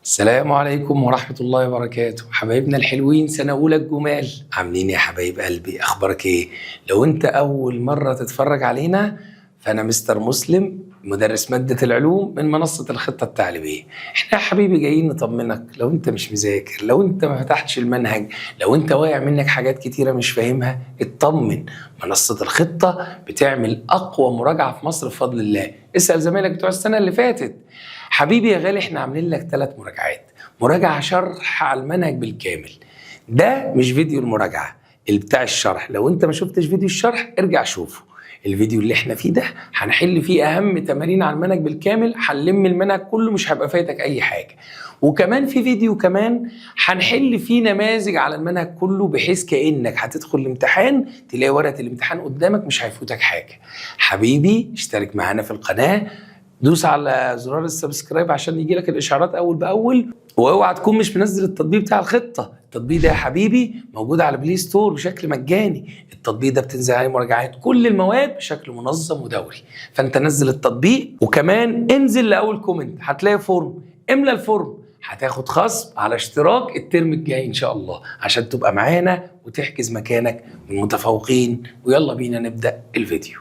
السلام عليكم ورحمة الله وبركاته. حبايبنا الحلوين سنة أولى الجمال، عاملين يا حبايب قلبي؟ أخبارك إيه؟ لو أنت أول مرة تتفرج علينا فأنا مستر مسلم، مدرس مادة العلوم من منصة الخطة التعليمية. إحنا يا حبيبي جايين نطمنك لو أنت مش مذاكر، لو أنت ما فتحتش المنهج، لو أنت واقع منك حاجات كتيرة مش فاهمها، اطمن. منصة الخطة بتعمل أقوى مراجعة في مصر بفضل الله. اسأل زمايلك بتوع السنة اللي فاتت. حبيبي يا غالي، احنا عاملين لك 3 مراجعات. مراجعة شرح على المنهج بالكامل، ده مش فيديو المراجعة اللي بتاع الشرح. لو انت ما شفتش فيديو الشرح ارجع شوفه. الفيديو اللي احنا فيه ده هنحل فيه اهم تمارين على المنهج بالكامل، هنلم المنهج كله، مش هيبقى فايتك اي حاجة. وكمان في فيديو كمان هنحل فيه نماذج على المنهج كله، بحيث كأنك هتدخل الامتحان تلاقي ورقة الامتحان قدامك، مش هيفوتك حاجة. حبيبي اشترك معانا في القناة، دوس على زرار السبسكرايب عشان يجيلك الاشعارات اول باول، واوعى تكون مش منزل التطبيق بتاع الخطه. التطبيق ده يا حبيبي موجود على بلاي ستور بشكل مجاني. التطبيق ده بتنزل عليه مراجعات كل المواد بشكل منظم ودوري. فانت نزل التطبيق، وكمان انزل لاول كومنت هتلاقي فورم، املى الفورم، هتاخد خصم على اشتراك الترم الجاي ان شاء الله، عشان تبقى معانا وتحجز مكانك من المتفوقين. ويلا بينا نبدا الفيديو.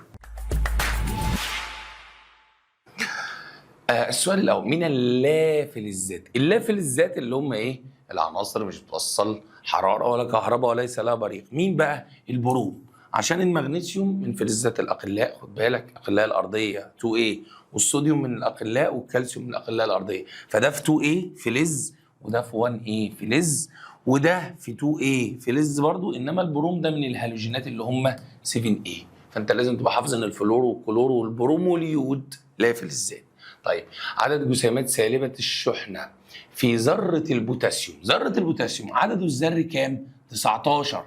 السؤال الاول، مين اللافلزات؟ اللافلزات اللي هم ايه؟ العناصر مش بتوصل حراره ولا كهرباء وليس لها بريق. مين بقى؟ البروم، عشان المغنيسيوم من فلزات الاقلاء، خد بالك، الاقلاء الارضيه 2A، والصوديوم من الاقلاء، والكالسيوم من الاقلاء الارضيه. فده في 2A فلز، وده في 1A فلز، وده في 2A فلز برضو. انما البروم ده من الهالوجينات اللي هم 7A. فانت لازم تبقى حافظ ان الفلور والكلور والبروم واليود لافلزات. طيب، عدد جسيمات سالبة الشحنة في ذرة البوتاسيوم. ذرة البوتاسيوم عدده الذري كام؟ 19.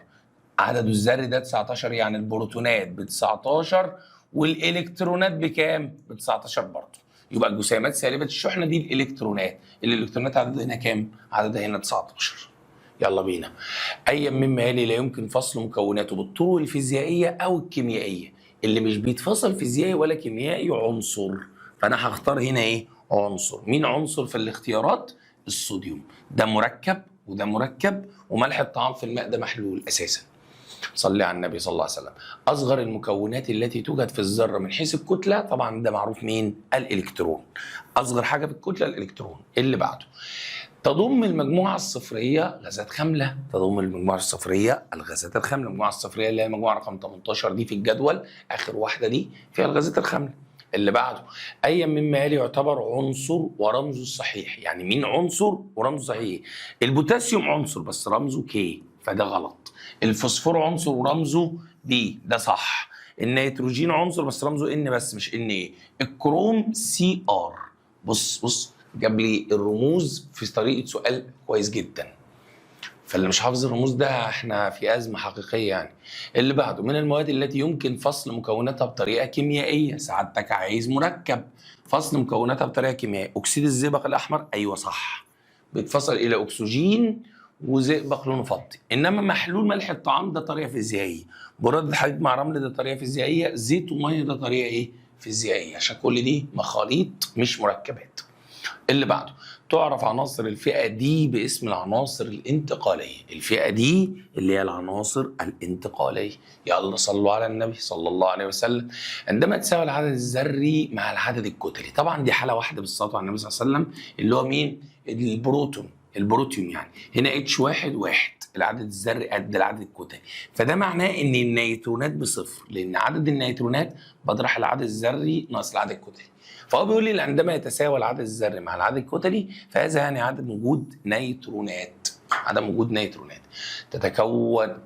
عدده الذري ده 19، يعني البروتونات ب 19 والالكترونات بكام؟ ب 19 برضه. يبقى الجسيمات سالبة الشحنة دي الالكترونات. الالكترونات عددها هنا كام؟ عددها هنا 19. يلا بينا. أي مما يلي لا يمكن فصل مكوناته بالطرق الفيزيائية أو الكيميائية. اللي مش بيتفصل فيزيائي ولا كيميائي عنصر. فأنا هختار هنا إيه؟ عنصر. مين عنصر في الاختيارات؟ الصوديوم. ده مركب وده مركب، وملح الطعام في الماء ده محلول أساسا. صلي على النبي صلى الله عليه وسلم. أصغر المكونات التي توجد في الذرة من حيث الكتلة، طبعا ده معروف، مين؟ الإلكترون. أصغر حاجة في الكتلة الإلكترون. اللي بعده، تضم المجموعة الصفرية غازات خاملة. تضم المجموعة الصفرية الغازات الخاملة. المجموعة الصفرية اللي هي المجموعة رقم 18 دي في الجدول، آخر واحدة دي فيها الغازات الخاملة. اللي بعده، أي مما يلي يعتبر عنصر ورمزه الصحيح. يعني مين عنصر ورمزه صحيح؟ البوتاسيوم عنصر بس رمزه كي، فده غلط. الفوسفور عنصر ورمزه بي، ده صح. النيتروجين عنصر بس رمزه ان بس مش ان ايه. الكروم سي ار. بص جاب لي الرموز في طريقه سؤال كويس جدا. فاللي مش حافظ الرموز ده احنا في ازمه حقيقيه يعني. اللي بعده، من المواد التي يمكن فصل مكوناتها بطريقه كيميائيه. سعادتك عايز مركب، فصل مكوناتها بطريقه كيميائيه. اكسيد الزئبق الاحمر، ايوه صح، بيتفصل الى اكسجين وزئبق لونه فضي. انما محلول ملح الطعام ده طريقه فيزيائيه. براد الحديد مع رمل ده طريقه فيزيائيه. زيت وميه ده طريقه ايه؟ فيزيائيه. عشان كل دي مخاليط مش مركبات. اللي بعده، تعرف عناصر الفئة دي باسم العناصر الانتقالية. الفئة دي اللي هي العناصر الانتقالية. يلا صلوا على النبي صلى الله عليه وسلم. عندما تساوي العدد الذري مع العدد الكتلي، طبعا دي حالة واحدة بالصلاة على النبي صلى الله عليه وسلم، اللي هو مين؟ البروتون يعني. هنا اتش واحد، العدد الذري قد العدد الكتلي. فده معناه ان النيوترونات بصفر، لان عدد النيوترونات بطرح العدد الذري ناقص العدد الكتلي. فهو بيقول لي عندما يتساوى العدد الذري مع العدد الكتلي، فهذا يعني عدد وجود نيوترونات. عدم وجود نيوترونات.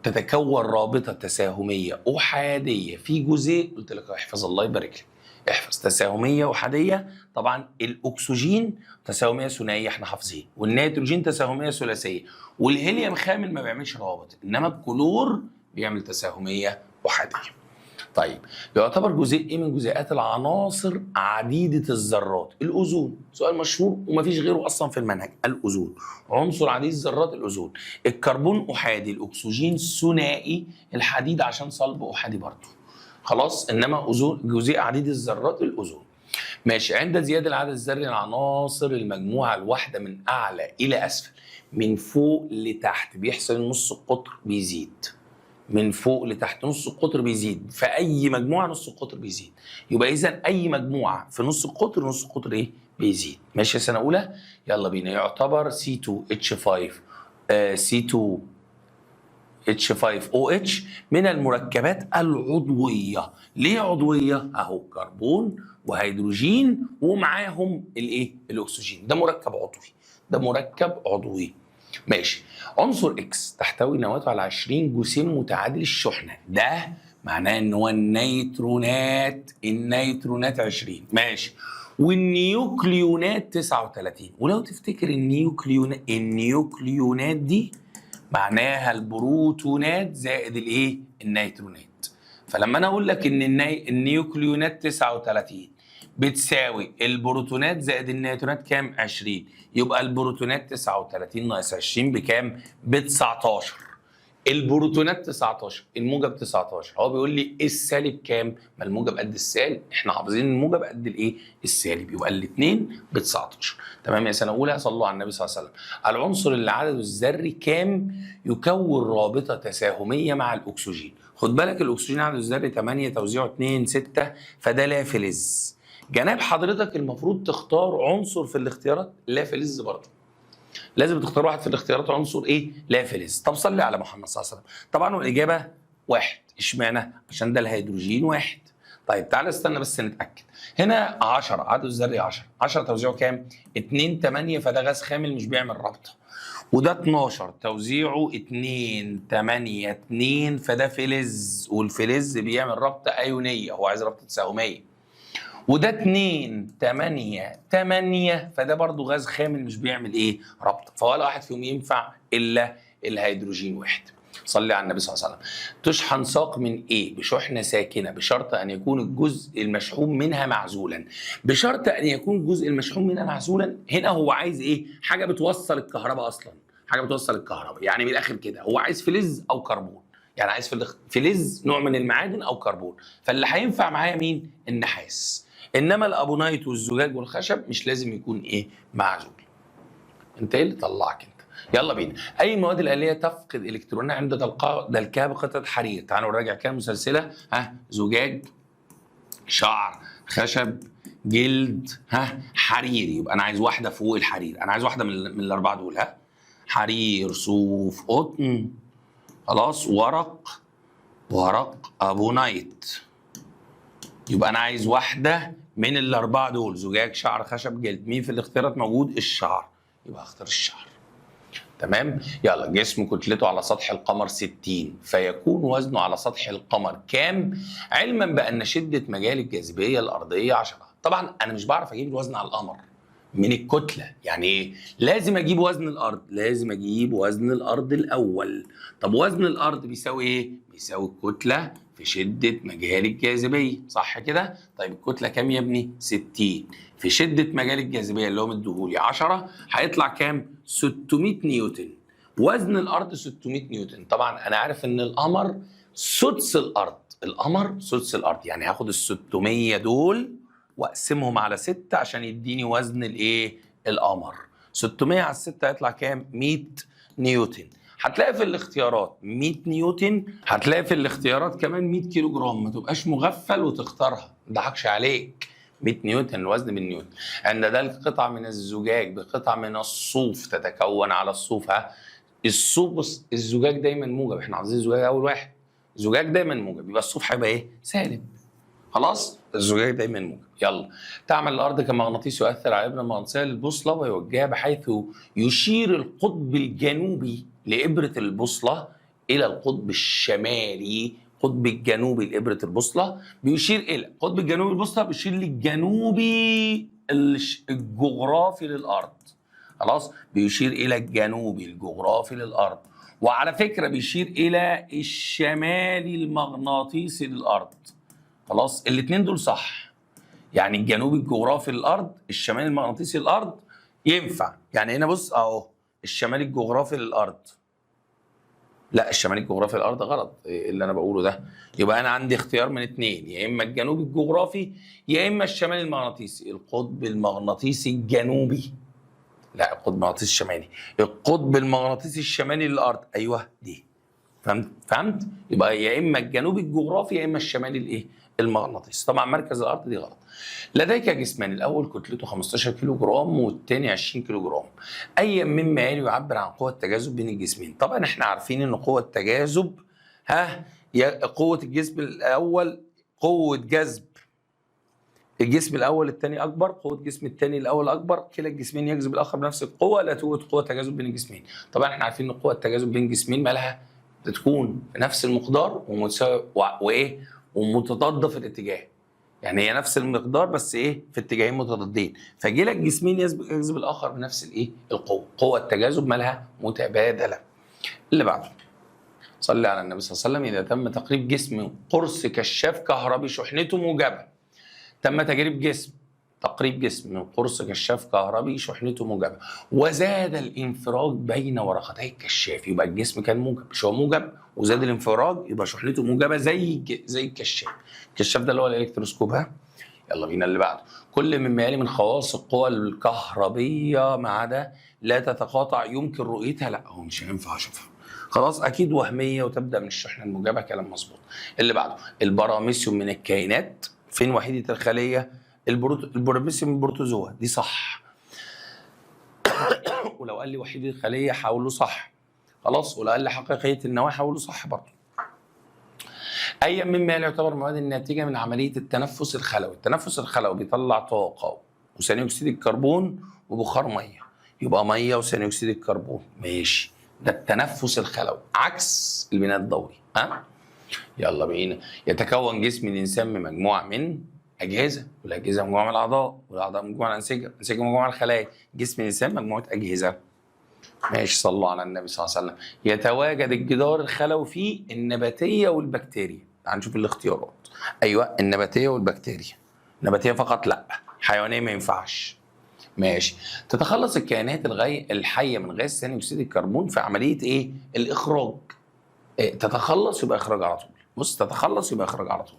تتكون رابطه تساهميه احاديه في جزيء. قلت لك احفظ الله يبارك لك، احفظ. تساهميه احاديه، طبعا الاكسجين تساهميه ثنائيه احنا حافظين، والنيتروجين تساهميه ثلاثيه، والهيليوم خامل ما بيعملش روابط، انما الكلور بيعمل تساهميه احاديه. طيب، يعتبر جزيء ايه من جزيئات العناصر عديده الذرات؟ الاوزون. سؤال مشهور ومفيش غيره اصلا في المنهج. الاوزون عنصر عديد الذرات. الاوزون. الكربون احادي، الاكسجين ثنائي، الحديد عشان صلب احادي برضه. خلاص، انما اوزون جزيء عديد الذرات الاوزون. ماشي. عند زيادة العدد الذري لعناصر المجموعة الواحدة من أعلى إلى أسفل، من فوق لتحت، بيحصل نص القطر بيزيد. من فوق لتحت نص القطر بيزيد، في أي مجموعة نص القطر بيزيد. يبقى إذا أي مجموعة في نص القطر نص القطر إيه؟ بيزيد. ماشي يا سنة أولى؟ يلا بينا. يعتبر C2H5 C2H5OH من المركبات العضوية. ليه عضوية؟ أهو كربون وهيدروجين ومعاهم الإيه؟ الأكسجين. ده مركب عضوي. ده مركب عضوي. ماشي. عنصر اكس تحتوي نواته على 20 جسيم متعادل الشحنه، ده معناه ان هو النيترونات 20. ماشي. والنيوكليونات 39. ولو تفتكر النيوكليونات دي معناها البروتونات زائد الايه؟ النيترونات. فلما انا اقول لك ان النيوكليونات 39 بتساوي البروتونات زائد النيوترونات كام؟ 20. يبقى البروتونات 39 ناقص 20 بكام؟ ب 19. البروتونات 19، الموجب 19. هو بيقول لي السالب كام؟ ما الموجب قد السالب، احنا حافظين الموجب قد الايه؟ السالب، يبقى الاثنين ب 19. تمام يا سنه اولى؟ صلوا على النبي صلى الله عليه وسلم. العنصر اللي عدده الذري كام يكون رابطه تساهميه مع الاكسجين. خد بالك الاكسجين عدده الذري 8 توزيعه 2 6، فده لا فلز. جناب حضرتك المفروض تختار عنصر في الاختيارات لا فلز برضه. لازم تختار واحد في الاختيارات عنصر ايه؟ لا فلز. طب صلي على محمد صلى الله عليه وسلم. طبعا والاجابه واحد. اشمعنى؟ عشان ده الهيدروجين واحد. طيب تعالى استنى بس نتاكد. هنا 10 عدد الذري 10، 10 توزيعه كام؟ 2 8، فده غاز خامل مش بيعمل رابطه. وده 12 توزيعه 2 8 2، فده فلز، والفلز بيعمل رابطه ايونيه، هو عايز رابطه تساهميه. وده 2 8 8، فده برضو غاز خامل مش بيعمل ايه؟ رابطه. فولا واحد فيهم ينفع الا الهيدروجين واحد. صلي على النبي صلى الله عليه وسلم. تشحن ساق من ايه بشحنه ساكنه بشرط ان يكون الجزء المشحون منها معزولا. بشرط ان يكون الجزء المشحون منها معزولا، هنا هو عايز ايه؟ حاجه بتوصل الكهرباء اصلا، حاجه بتوصل الكهرباء. يعني من الاخر كده هو عايز فلز او كربون، يعني عايز فلز نوع من المعادن او كربون. فاللي هينفع معايا مين؟ النحاس. انما الابونايت والزجاج والخشب مش لازم يكون ايه؟ معزول. انت ايه اللي طلعك انت؟ يلا بينا. اي المواد الاليه تفقد الكترونها عند دلكها بقطعه حرير. تعالوا نراجع كده مسلسله. زجاج، شعر، خشب، جلد، حرير. يبقى انا عايز واحده فوق الحرير، انا عايز واحده من الاربعه دول. حرير، صوف، قطن، خلاص، ورق ابونايت. يبقى انا عايز واحده من الاربعه دول، زجاج، شعر، خشب، جلد. مين في الاختيارات موجود؟ الشعر، يبقى اختار الشعر. تمام. يلا. جسم كتلته على سطح القمر 60، فيكون وزنه على سطح القمر كام؟ علما بان شده مجال الجاذبيه الارضيه 10. طبعا انا مش بعرف اجيب الوزن على القمر من الكتله. يعني ايه؟ لازم اجيب وزن الارض، لازم اجيب وزن الارض الاول. طب وزن الارض بيساوي ايه؟ بيساوي الكتله في شده مجال الجاذبيه، صح كده؟ طيب الكتله كام يا ابني؟ 60 في شده مجال الجاذبيه اللي هو مديهولي 10، هيطلع كام؟ 600 نيوتن. وزن الارض 600 نيوتن. طبعا انا عارف ان القمر سدس الارض، القمر سدس الارض، يعني هاخد ال 600 دول واقسمهم على 6 عشان يديني وزن الايه؟ القمر. 600 على 6 هيطلع كام؟ 100 نيوتن. هتلاقي في الاختيارات 100 نيوتن، هتلاقي في الاختيارات كمان 100 كيلو جرام. ما تبقاش مغفل وتختارها، ما ضحكش عليك. 100 نيوتن، الوزن بالنيوتن. عند ذلك قطعه من الزجاج بقطعه من الصوف تتكون على الصوف. الصوف، الزجاج دايما موجب، احنا عايزين الزجاج اول واحد. الزجاج دايما موجب، يبقى الصوف هيبقى ايه؟ سالب. خلاص؟ الزجاج دايما موجب. يلا. تعمل الارض كمغناطيس يؤثر على الابره المغناطيسيه للبوصله ويوجهها بحيث يشير القطب الجنوبي لابره البوصله الى القطب الشمالي. القطب الجنوبي لابره البوصله بيشير الى القطب الجنوبي البوصله، بيشير للجنوبي الجغرافي للارض. خلاص؟ بيشير الى الجنوبي الجغرافي للارض. وعلى فكره بيشير الى الشمالي المغناطيسي للارض. خلاص؟ الاثنين دول صح. يعني الجنوبي الجغرافي للارض، الشمالي المغناطيسي للارض، ينفع. يعني هنا بص اهو، الشمالي الجغرافي للارض لا، الشمال الجغرافي الارض غلط، إيه اللي انا بقوله ده؟ يبقى انا عندي اختيار من اتنين، يا اما الجنوب الجغرافي يا اما الشمال المغناطيسي. القطب المغناطيسي الجنوبي، لا القطب المغناطيسي الشمالي، القطب المغناطيسي الشمالي للارض، ايوه دي. فهمت؟ يبقى يا اما الجنوب الجغرافي يا اما الشمالي الايه؟ المغناطيسي. طبعا مركز الارض دي غلط. لديك جسمان، الاول كتلته 15 كيلو جرام والثاني 20 كيلو جرام. اي مما يلي يعبر عن قوه التجاذب بين الجسمين؟ طبعا احنا عارفين ان قوه التجاذب قوه الجسم الاول، قوه جذب الجسم الاول الثاني اكبر، قوه جسم الثاني الاول اكبر، كلا الجسمين يجذب الاخر بنفس القوه، لا توجد قوه تجاذب بين الجسمين. طبعا احنا عارفين ان قوه التجاذب بين الجسمين مالها بتكون بنفس المقدار ومتساويه وايه ومتضاده في الاتجاه. يعني هي نفس المقدار بس ايه في اتجاهين متضادين، فجيل الجسمين يجذب الاخر بنفس الايه القوه. قوه التجاذب مالها متبادله. اللي بعده، صلي على النبي صلى الله عليه وسلم. اذا تم تقريب جسم قرص كشاف كهربي شحنته موجبه، تم تجريب جسم، تقريب جسم من قرص كشاف كهربي شحنته موجبه، وزاد الانفراج بين ورقتي الكشاف، يبقى الجسم كان موجب، مش هو موجب وزاد الانفراج يبقى شحنته موجبه زي الكشاف. الكشاف ده اللي هو الالكتروسكوب. يلا بينا اللي بعده. كل مما يلي من خواص القوى الكهربيه ما عدا لا تتقاطع يمكن رؤيتها، لا هو مش هينفع اشوفها خلاص، اكيد وهميه وتبدا من الشحنه الموجبه، كلام مظبوط. اللي بعده، البراميسيوم من الكائنات، فين وحيده الخليه؟ البراميسيوم البروتوزوا، دي صح. ولو قال لي وحيده الخليه هقول له صح خلاص، ولو قال لي حقيقيه النواه هقول له صح برضه. اي مما يعتبر مواد الناتجه من عمليه التنفس الخلوي. التنفس الخلوي بيطلع طاقه وثاني اكسيد الكربون وبخار ميه، يبقى ميه وثاني اكسيد الكربون، ماشي. ده التنفس الخلوي عكس البناء الضوئي. يلا بينا. يتكون جسم الانسان من مجموعه من اجهزه، والاجهزه مجموعه من الاعضاء، والاعضاء مجموعه من الانسجه، الانسجه مجموعه من الخلايا. جسم الانسان مجموعه اجهزه. ماشي، صلوا على النبي صلى الله عليه وسلم. يتواجد الجدار الخلوي فيه النباتيه والبكتيريا. تعال نشوف الاختيارات. ايوه النباتيه والبكتيريا. نباتيه فقط لا، حيوانيه ما ينفعش. ماشي. تتخلص الكائنات الحيه من غاز ثاني اكسيد الكربون في عمليه ايه؟ الاخراج. تتخلص يبقى اخراج على طول، بص تتخلص يبقى اخراج على طول.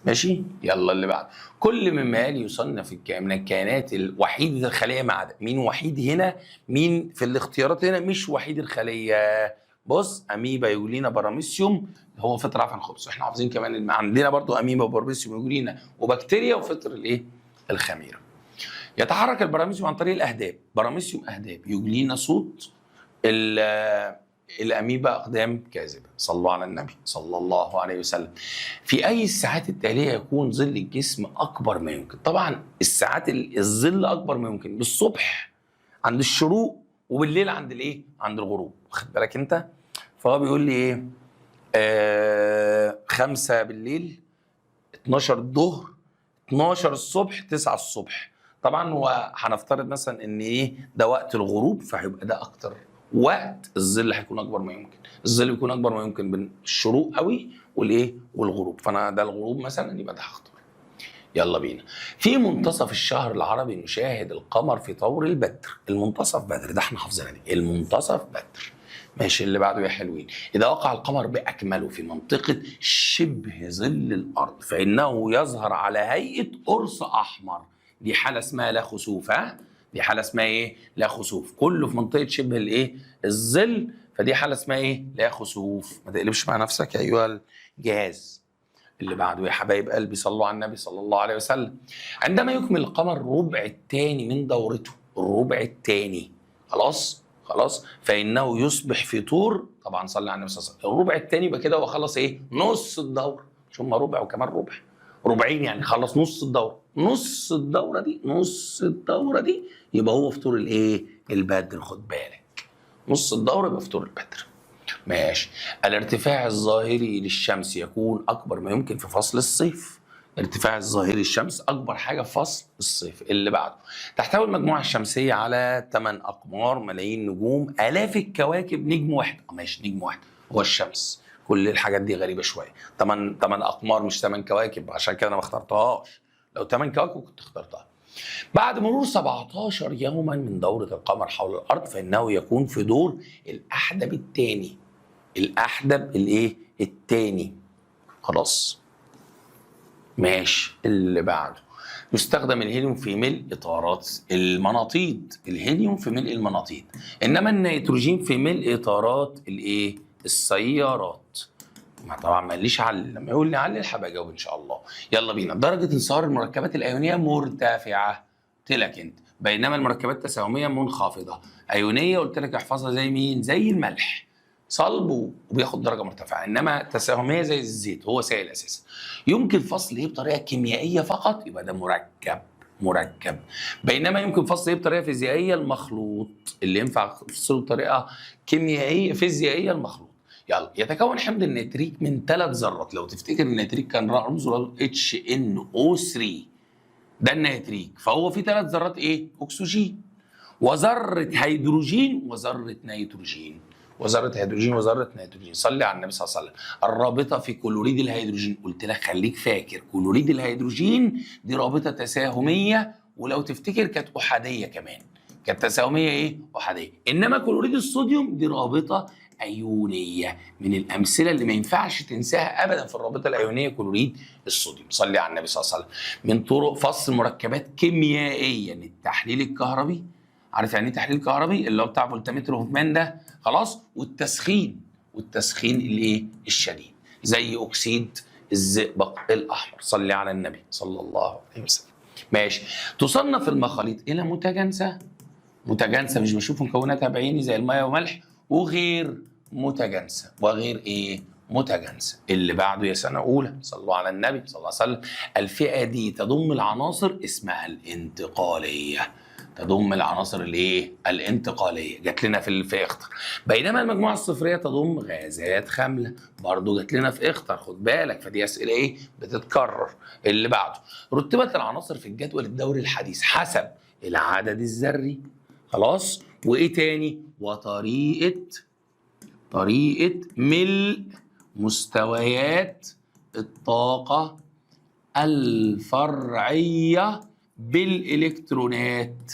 ماشي. يلا اللي بعد. كل مما يلي يصنف من الكائنات الوحيده الخليه ما عدا. مين وحيد هنا؟ مين في الاختيارات هنا مش وحيد الخليه؟ بص، اميبا، يولينا، باراميسيوم، هو فطر عفن الخبز. احنا حافظين كمان ان عندنا برضو اميبا وباراميسيوم ويولينا وبكتيريا وفطر الايه؟ الخميره. يتحرك الباراميسيوم عن طريق الاهداب. باراميسيوم اهداب، يولينا صوت، الاميبا اقدام كاذبه. صلوا على النبي صلى الله عليه وسلم. في اي الساعات التاليه يكون ظل الجسم اكبر ما يمكن؟ طبعا الساعات الظل اكبر ما يمكن بالصبح عند الشروق، وبالليل عند الايه؟ عند الغروب. واخد بالك انت؟ فهو بيقول لي ايه؟ 5 بالليل، 12 الظهر، 12 الصبح، 9 الصبح. طبعا هو هنفترض مثلا ان ايه ده وقت الغروب، فهيبقى ده اكتر وقت الظل هيكون اكبر ما يمكن. الظل بيكون اكبر ما يمكن بين الشروق قوي والايه والغروب، فانا ده الغروب مثلا، يبقى ده هختار. يلا بينا. في منتصف الشهر العربي نشاهد القمر في طور البدر. المنتصف بدر، ده احنا حافظينها دي، المنتصف بدر. ماشي. اللي بعده يا حلوين. اذا وقع القمر باكمله في منطقه شبه ظل الارض فانه يظهر على هيئه قرص احمر. دي حاله اسمها لا خسوف. دي حاله اسمها ايه؟ لا خسوف. كله في منطقه شبه الايه؟ الظل، فدي حاله اسمها ايه؟ لا خسوف. ما تقلبش مع نفسك يا ايها الجهاز. اللي بعده يا حبايب قلبي، صلوا على النبي صلى الله عليه وسلم. عندما يكمل القمر الربع الثاني من دورته، الربع الثاني، خلاص فانه يصبح في طور، طبعا صلي على النبي صلى الله عليه وسلم. الربع الثاني يبقى كده هو خلص ايه؟ نص الدوره. مش هم ربع وكمان ربع، ربعين يعني خلص نص الدوره. نص الدوره دي يبقى هو في طور الايه؟ البدر. خد بالك، نص الدوره يبقى في طور البدر. ماشي. الارتفاع الظاهري للشمس يكون اكبر ما يمكن في فصل الصيف. ارتفاع الظاهري للشمس اكبر حاجه في فصل الصيف. اللي بعده. تحتوي المجموعه الشمسيه على 8 اقمار، ملايين نجوم، الاف الكواكب، نجم واحد. ماشي، نجم واحد هو الشمس. كل الحاجات دي غريبه شويه. 8 اقمار مش 8 كواكب، عشان كده انا ما اخترتهاش. لو 8 كواكب كنت اخترتها. بعد مرور 17 يوما من دورة القمر حول الأرض فإنه يكون في دور الأحدب الثاني. الاحدب الايه التاني. خلاص ماشي. اللي بعده يستخدم الهيليوم في ملء اطارات المناطيد. الهيليوم في ملء المناطيد، انما النيتروجين في ملء اطارات الايه السيارات. ما طبعا ما قاليش علل، لما يقول لي علل هبقى اجاوب ان شاء الله. يلا بينا. درجه انصهار المركبات الايونيه مرتفعه قلت لك انت، بينما المركبات التساهميه منخفضه. ايونيه قلت لك احفظها زي مين؟ زي الملح، صلب وبياخد درجه مرتفعه، انما تساهميه زي الزيت هو سائل اساسا. يمكن فصل ايه بطريقه كيميائيه فقط، يبقى ده مركب. بينما يمكن فصل ايه بطريقه فيزيائيه، المخلوط. اللي ينفع تفصله بطريقه كيميائيه فيزيائيه المخلوط. يلا. يتكون حمض النيتريك من 3 ذرات. لو تفتكر النيتريك كان رمزه HNO3، ده النيتريك، فهو فيه 3 ذرات ايه؟ اكسجين وذره هيدروجين وذره نيتروجين. وذره هيدروجين وذره نيتروجين. صلي على النبي صلى الله عليه وسلم. الرابطه في كلوريد الهيدروجين، قلت لك خليك فاكر كلوريد الهيدروجين دي رابطه تساهميه، ولو تفتكر كانت احاديه كمان، كانت تساهميه ايه؟ احاديه. انما كلوريد الصوديوم دي رابطه ايونيه. من الامثله اللي ما ينفعش تنساها ابدا في الرابطه الايونيه كلوريد الصوديوم. صلي على النبي صلى الله عليه وسلم. من طرق فصل مركبات كيميائيه التحليل الكهربي. عارف يعني ايه تحليل كهربي؟ اللي هو بتاع فولتمتر هوفمان ده. خلاص. والتسخين الايه الشديد، زي اكسيد الزئبق الاحمر. صلي على النبي صلى الله عليه وسلم. ماشي. تصنف المخاليط الى متجانسه. مش بشوف مكوناتها بعيني زي الميه وملح، وغير متجانسه. وغير ايه؟ متجانسه. اللي بعده يا سنه اولى، صلوا على النبي صلى الله عليه وسلم. الفئه دي تضم العناصر اسمها الانتقاليه. تضم العناصر الايه؟ الانتقاليه، جات لنا في اختر. بينما المجموعه الصفريه تضم غازات خامله، برضه جات لنا في اختر، خد بالك. فدي اسئله ايه؟ بتتكرر. اللي بعده رتبت العناصر في الجدول الدوري الحديث حسب العدد الذري. خلاص. وايه تاني؟ طريقه ملء مستويات الطاقه الفرعيه بالالكترونات.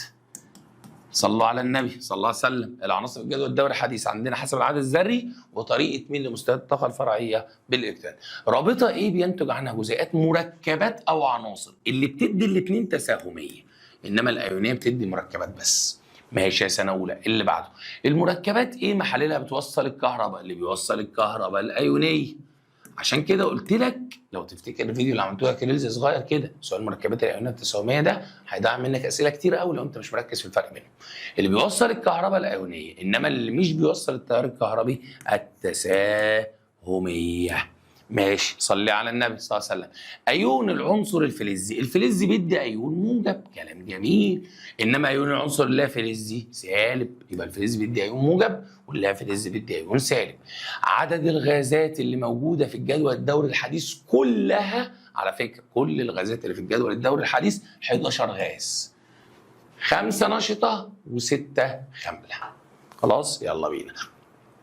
صلوا على النبي صلى الله عليه وسلم. العناصر في الجدول الدوري الحديث عندنا حسب العدد الذري وطريقه ملء مستويات الطاقه الفرعيه بالالكترونات. رابطه ايه بينتج عنها جزيئات مركبات او عناصر، اللي بتدي الاثنين تساهميه، انما الايونيه بتدي مركبات بس. ماشي يا سنه اولى. اللي بعده المركبات ايه محللها بتوصل الكهرباء؟ اللي بيوصل الكهرباء الايونيه. عشان كده قلت لك لو تفتكر الفيديو اللي عملته لك ريلز صغير كده، سؤال المركبات الايونيه التساهميه ده هيضيع منك اسئله كتير قوي لو انت مش مركز في الفرق بينهم. اللي بيوصل الكهرباء الايونيه، انما اللي مش بيوصل التيار الكهربي التساهميه. ماشي. صلي على النبي صلى الله عليه وسلم. ايون العنصر الفلزي. الفلزي بيدي ايون موجب، كلام جميل. انما ايون العنصر اللافلزي سالب، يبقى الفلزي بيدي ايون موجب واللافلزي بيدي ايون سالب. عدد الغازات اللي موجوده في الجدول الدوري الحديث كلها، على فكره كل الغازات اللي في الجدول الدوري الحديث 11 غاز، 5 نشطه و6 خامله. خلاص. يلا بينا.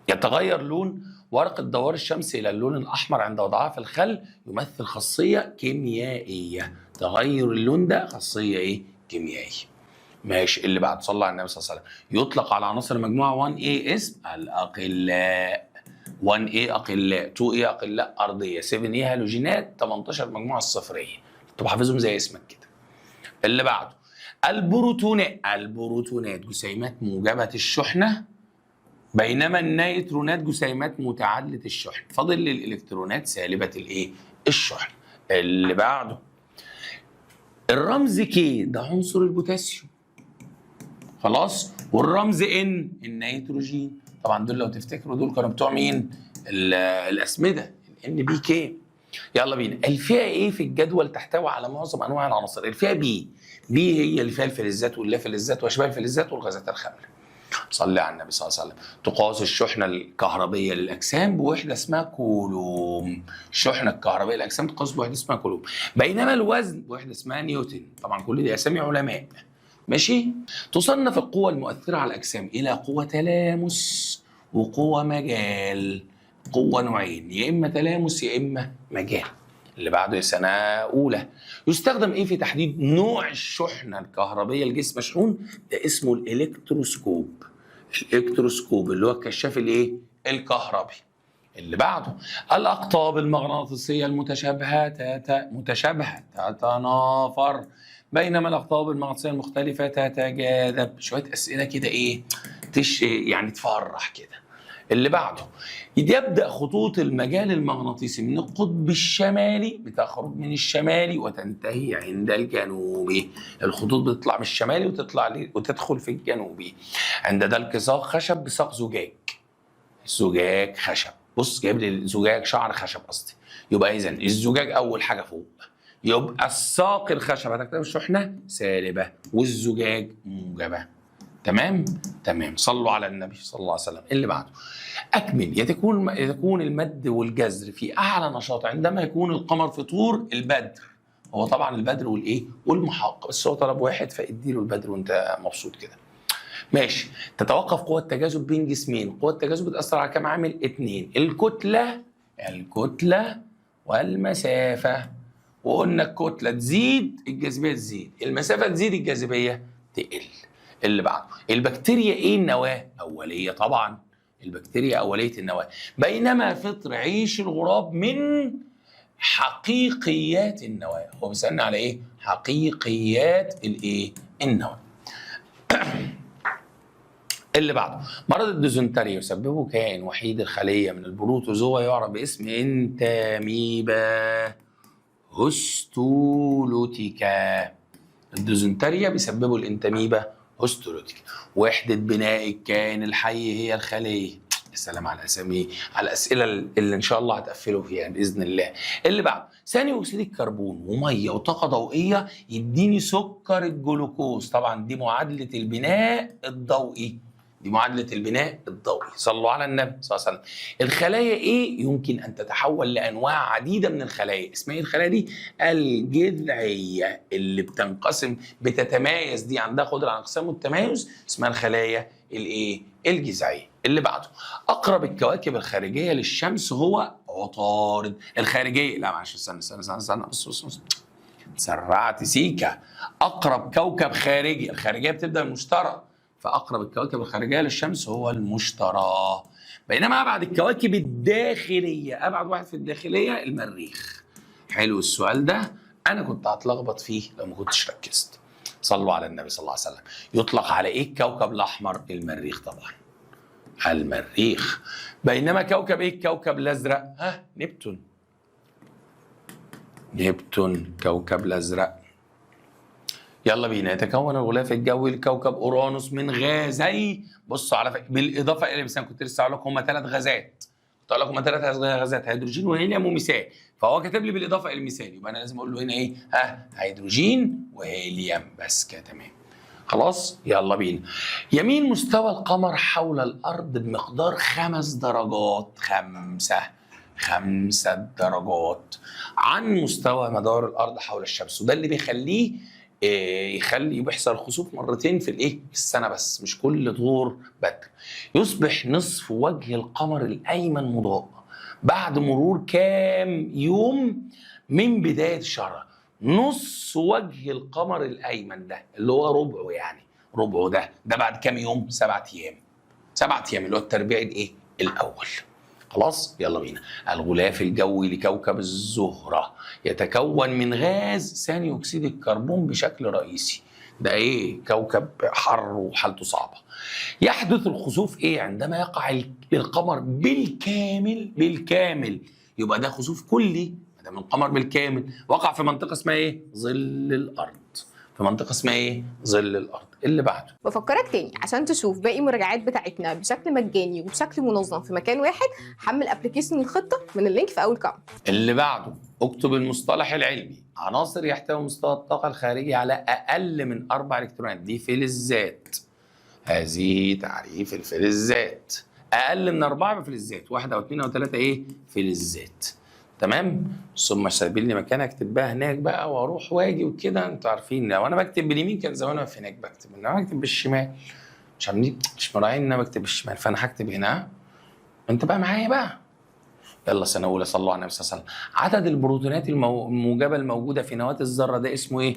يتغير لون ورقة دوار الشمس إلى اللون الأحمر عند وضعها في الخل، يمثل خاصية كيميائية. تغير اللون ده خاصية إيه؟ كيميائية. ماشي. اللي بعد صلى على النبي صلى الله عليه وسلم. يطلق على عناصر المجموعة 1A اسم الأقلاء. 1A أقلاء، 2A أقلاء أرضية، 7A هالوجينات، 18 مجموعة الصفرية. تبقى حافظهم زي اسمك كده. اللي بعده البروتونات جسيمات موجبة الشحنة، بينما النيترونات جسيمات متعادله الشحن. فاضل للالكترونات سالبه الايه؟ الشحن. اللي بعده الرمز كي ده عنصر البوتاسيوم. خلاص. والرمز ان النيتروجين. طبعا دول لو تفتكروا دول كانوا بتوع مين؟ الاسمده، الان بي كي. يلا بينا. الفئه ايه في الجدول تحتوي على معظم انواع العناصر؟ الفئه بي هي اللي فيها الفلزات واللافلزات واشباه الفلزات والغازات الخامله. صلي على النبي صلى الله عليه وسلم. تقاس الشحنه الكهربيه للاجسام بوحده اسمها كولوم. الشحنه الكهربيه للاجسام تقاس بوحده اسمها كولوم، بينما الوزن بوحده اسمها نيوتن. طبعا كل دي اسامي علماء. ماشي. تصنف القوى المؤثره على الاجسام الى قوه تلامس وقوه مجال. قوه نوعين، يا اما تلامس يا اما مجال. اللي بعده سنه اولى. يستخدم ايه في تحديد نوع الشحنه الكهربيه لجسم مشحون؟ ده اسمه الالكتروسكوب. الالكتروسكوب اللي هو الكشاف الايه؟ الكهربي. اللي بعده الأقطاب المغناطيسية المتشابهة متشابهة تتنافر، بينما الأقطاب المغناطيسية المختلفة تتجاذب. شوية أسئلة كده إيه يعني تفرح كده. اللي بعده يبدأ خطوط المجال المغناطيسي من القطب الشمالي، بتخرج من الشمالي وتنتهي عند الجنوبي. الخطوط بتطلع من الشمالي وتدخل في الجنوبي. عند دلك ساق خشب بساق زجاج. زجاج خشب، بص جايب لي الزجاج شعر خشب قصدي، يبقى إذا الزجاج أول حاجة فوق، يبقى الساق الخشب هتكتب الشحنة سالبة والزجاج موجبة. تمام؟ تمام. صلوا على النبي صلى الله عليه وسلم. اللي بعده أكمل. يكون المد والجزر في أعلى نشاط عندما يكون القمر في طور البدر. هو طبعا البدر والإيه؟ والمحاق، بس هو طلب واحد فاديله البدر وأنت مبسوط كده. ماشي. تتوقف قوة التجاذب بين جسمين. قوة التجاذب بتأثر على كام عامل؟ 2، الكتلة والمسافة. وقلنا الكتلة تزيد الجاذبية تزيد، المسافة تزيد الجاذبية تقل. اللي بعده البكتيريا ايه النواة؟ أولية طبعا، البكتيريا أولية النواة، بينما فطر عيش الغراب من حقيقيات النواة. هو بيسألنا على ايه؟ حقيقيات الايه؟ النواة. اللي بعده مرض الديزنتريا يسببه كائن وحيد الخلية من البروتوزوا يعرف باسم انتاميبا هستولوتيكا. الديزنتريا بيسببه الانتاميبا هستولوتيكا. وحدة بناء الكائن الحي هي الخلية. السلام على الاسامي، على الاسئله اللي ان شاء الله هتقفلوا فيها باذن الله. اللي بعده ثاني اكسيد الكربون وميه وطاقه ضوئيه يديني سكر الجلوكوز. طبعا دي معادله البناء الضوئي، دي معادله البناء الضوئي. صلوا على النبي صلى الله عليه وسلم. الخلايا ايه؟ يمكن ان تتحول لانواع عديده من الخلايا. اسمها ايه الخلايا دي؟ الجذعيه، اللي بتنقسم بتتمايز، دي عندها قدره على انقسام والتمايز، اسمها الخلايا الايه؟ الجذعيه. اللي بعده اقرب الكواكب الخارجيه للشمس هو عطارد. الخارجيه، لا معلش استنى بص سرعت سيكا. اقرب كوكب خارجي، الخارجيه بتبدا من المشتري، فاقرب الكواكب الخارجيه للشمس هو المشتري. بينما ابعد الكواكب الداخليه، ابعد واحد في الداخليه المريخ. حلو السؤال ده، انا كنت هتلخبط فيه لو ما كنتش ركزت. صلوا على النبي صلى الله عليه وسلم. يطلق على ايه الكوكب الاحمر؟ المريخ طبعا، المريخ. بينما كوكب ايه الكوكب الازرق؟ نبتون. نبتون كوكب الازرق. يلا بينا. يتكون الغلاف الجوي لكوكب اورانوس من غازي، بصوا على بالاضافه الى مثلا كنت لسه هقول لكم هم 3 غازات، كنت هقول لكم هم 3 غازات، هيدروجين وهيليوم وميثان، فهو كاتب لي بالاضافه الى الميثان، يبقى انا لازم اقول له هنا ايه؟ هيدروجين وهيليوم بس كده. تمام خلاص. يلا بينا. يميل مستوى القمر حول الارض بمقدار 5 درجات، 5 درجات عن مستوى مدار الارض حول الشمس، وده اللي بيخليه يخلي بيحصل خسوف مرتين في الايه؟ في السنه بس، مش كل ظهور بدر. يصبح نصف وجه القمر الايمن مضاء بعد مرور كام يوم من بدايه الشهر. نص وجه القمر الايمن ده اللي هو ربعه، يعني ربعه ده بعد كام يوم؟ 7 ايام. 7 ايام اللي هو التربيع الايه؟ الاول. خلاص يلا بينا. الغلاف الجوي لكوكب الزهرة يتكون من غاز ثاني اكسيد الكربون بشكل رئيسي. ده ايه؟ كوكب حر وحالته صعبة. يحدث الخسوف ايه؟ عندما يقع القمر بالكامل، يبقى ده خسوف كلي. ده من القمر بالكامل وقع في منطقة اسمها ايه؟ ظل الارض. في منطقة اسمها ايه؟ ظل الارض. اللي بعده بفكرك تاني عشان تشوف باقي المراجعات بتاعتنا بشكل مجاني وبشكل منظم في مكان واحد، حمل ابلكيشن الخطه من اللينك في اول كومنت. اللي بعده اكتب المصطلح العلمي. عناصر يحتوي مستوى الطاقة الخارجي على أقل من 4 إلكترونات، دي فلزات. هذه تعريف الفلزات. أقل من 4 فلزات، 1 أو 2 أو 3 إيه؟ فلزات. تمام؟ ثم سايبين لي مكان اكتب بقى هناك بقى واروح واجي وكده. انتوا عارفين لو انا بكتب باليمين كان زمان واقف هناك بكتب، انما بكتب بالشمال مش مراعين ان انا بكتب بالشمال، فانا هكتب هنا. انت بقى معايا بقى. يلا سنه اولى. صلوا على النبي صلى الله عليه وسلم. عدد البروتونات الموجبه الموجوده في نواه الذره ده اسمه ايه؟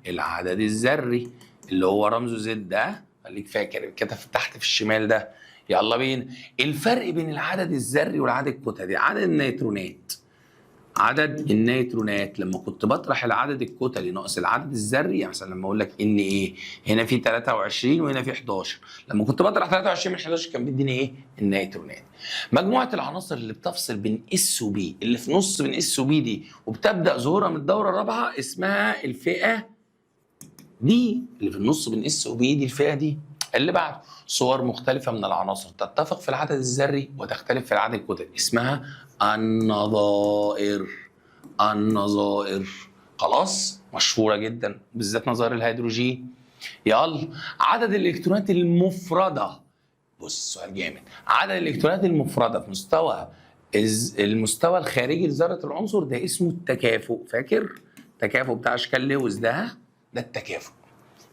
العدد الذري اللي هو رمزه زد. ده خليك فاكر كتب تحت في الشمال ده يلا بينا. الفرق بين العدد الذري والعدد الكتلي، عدد النيوترونات. عدد النيوترونات لما كنت بطرح العدد الكتلي ناقص العدد الذري، يعني مثلا لما اقول لك ان ايه هنا في 23 وهنا في 11، لما كنت بطرح 23 من 11 كان بيديني ايه؟ النيوترونات. مجموعه العناصر اللي بتفصل بين اس وبي، اللي في نص بين اس وبي دي وبتبدا ظهورها من الدوره الرابعه، اسمها الفئه دي. اللي في النص بين اس وبي دي الفئه دي. اللي بعده صور مختلفه من العناصر تتفق في العدد الذري وتختلف في العدد الكتلي، اسمها النظائر. النظائر خلاص مشهوره جدا، بالذات نظائر الهيدروجين. يلا عدد الالكترونات المفرده. بص سؤال جامد. عدد الالكترونات المفرده في مستوى المستوى الخارجي لذره العنصر ده اسمه التكافؤ. فاكر التكافؤ بتاع اشكال لويس ده التكافؤ.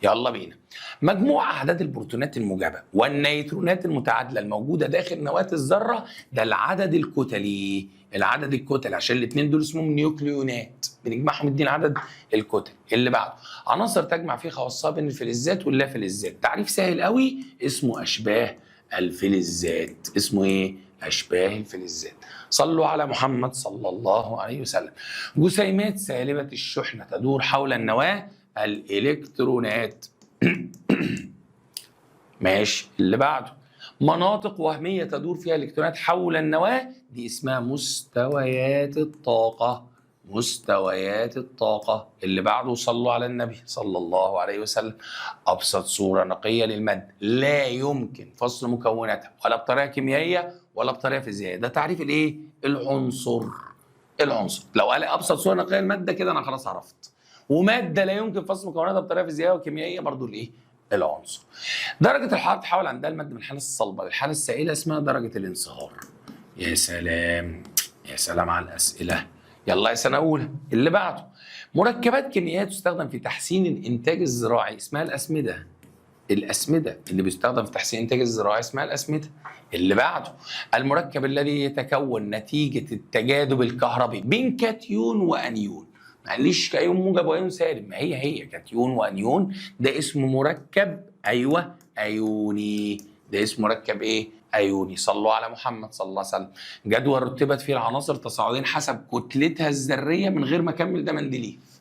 يلا بينا. مجموع اعداد البروتونات الموجبه والنيوترونات المتعادله الموجوده داخل نواه الذره ده العدد الكتلي. العدد الكتلي عشان الاثنين دول اسمهم نيوكليونات، بنجمعهم يدينا عدد الكتل. اللي بعده عناصر تجمع فيه خواصها بين الفلزات واللافلزات. تعريف سهل قوي اسمه اشباه الفلزات. اسمه ايه؟ اشباه الفلزات. صلوا على محمد صلى الله عليه وسلم. جسيمات سالبه الشحنه تدور حول النواه الالكترونات. ماشي. اللي بعده مناطق وهميه تدور فيها الالكترونات حول النواه دي اسمها مستويات الطاقه. مستويات الطاقه. اللي بعده صلوا على النبي صلى الله عليه وسلم. ابسط صوره نقيه للماده لا يمكن فصل مكوناتها ولا بطريقه كيميائيه ولا بطريقه فيزيائيه. ده تعريف الايه؟ العنصر. العنصر. لو قال ابسط صوره نقيه للماده كده انا خلاص عرفت. وماده لا يمكن فصل مكوناتها بطريقه فيزيائيه وكيميائيه برضو الايه؟ العنصر. درجه الحراره تحول عندها الماده من الحاله الصلبه للحاله السائله اسمها درجه الانصهار. يا سلام يا سلام على الاسئله. يلا يا سنه اولى. اللي بعده مركبات كيميائيه تستخدم في تحسين الانتاج الزراعي اسمها الاسمده. الاسمده اللي بيستخدم في تحسين الانتاج الزراعي اسمها الاسمده. اللي بعده المركب الذي يتكون نتيجه التجاذب الكهربي بين كاتيون وانيون. معلش كايون موجب وايون سالب، ما هي كاتيون وانيون، ده اسمه مركب ايوه ايوني. ده اسمه مركب ايه؟ ايوني. صلوا على محمد صلى الله عليه وسلم. جدول رتبت فيه العناصر تصاعدين حسب كتلتها الذريه من غير ما اكمل ده مندليف.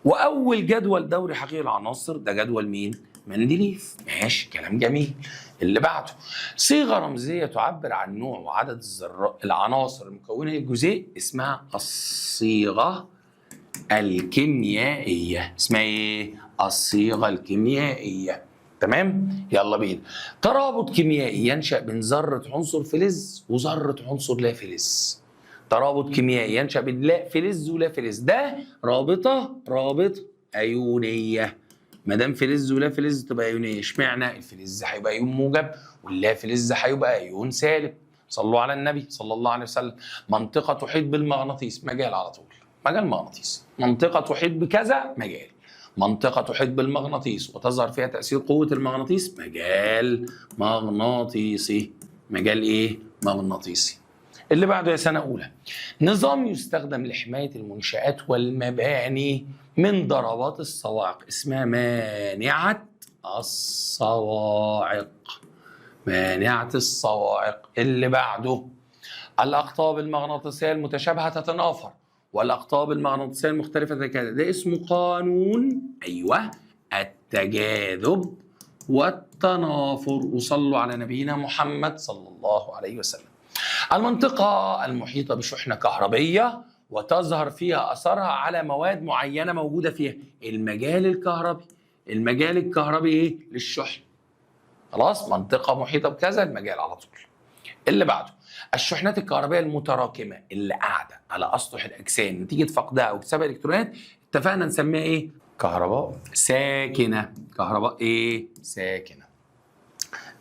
واول جدول دوري حقيقي العناصر ده جدول مين؟ مندليف. ماشي كلام جميل. اللي بعده صيغه رمزيه تعبر عن نوع وعدد العناصر المكونه للجزيء اسمها الصيغه الكيميائيه. اسمها ايه؟ الصيغه الكيميائيه. تمام؟ يلا بينا. ترابط كيميائي ينشأ بين ذره عنصر فلز وذره عنصر لا فلز. ترابط كيميائي ينشأ بين لا فلز ولا فلز، ده رابطه ايونيه. ما دام فلز ولا فلز تبقى ايونيه. اشمعنى؟ الفلز هيبقى ايون موجب واللا فلز هيبقى ايون سالب. صلوا على النبي صلى الله عليه وسلم. منطقه تحيط بالمغناطيس، مجال على طول. مجال مغناطيسي. منطقه تحيط بكذا، مجال. منطقه تحيط بالمغناطيس وتظهر فيها تاثير قوه المغناطيس، مجال مغناطيسي. مجال ايه؟ مغناطيسي. اللي بعده يا سنه اولى. نظام يستخدم لحمايه المنشآت والمباني من ضربات الصواعق اسمها مانعه الصواعق. مانعه الصواعق. اللي بعده الاقطاب المغناطيسيه المتشابهه تتنافر والاقطاب المغناطيسيه المختلفه تتكاثر. ده اسمه قانون ايوه التجاذب والتنافر. وصلوا على نبينا محمد صلى الله عليه وسلم. المنطقة المحيطة بشحنة كهربية وتظهر فيها أثرها على مواد معينة موجودة فيها المجال الكهربي. المجال الكهربي إيه؟ للشحن. خلاص منطقة محيطة بكذا المجال على طول. اللي بعده الشحنات الكهربائية المتراكمة اللي قاعدة على أسطح الأجسام نتيجة فقدها أو اكتسابها إلكترونات اتفقنا نسميها إيه؟ كهرباء ساكنة. كهرباء إيه؟ ساكنة.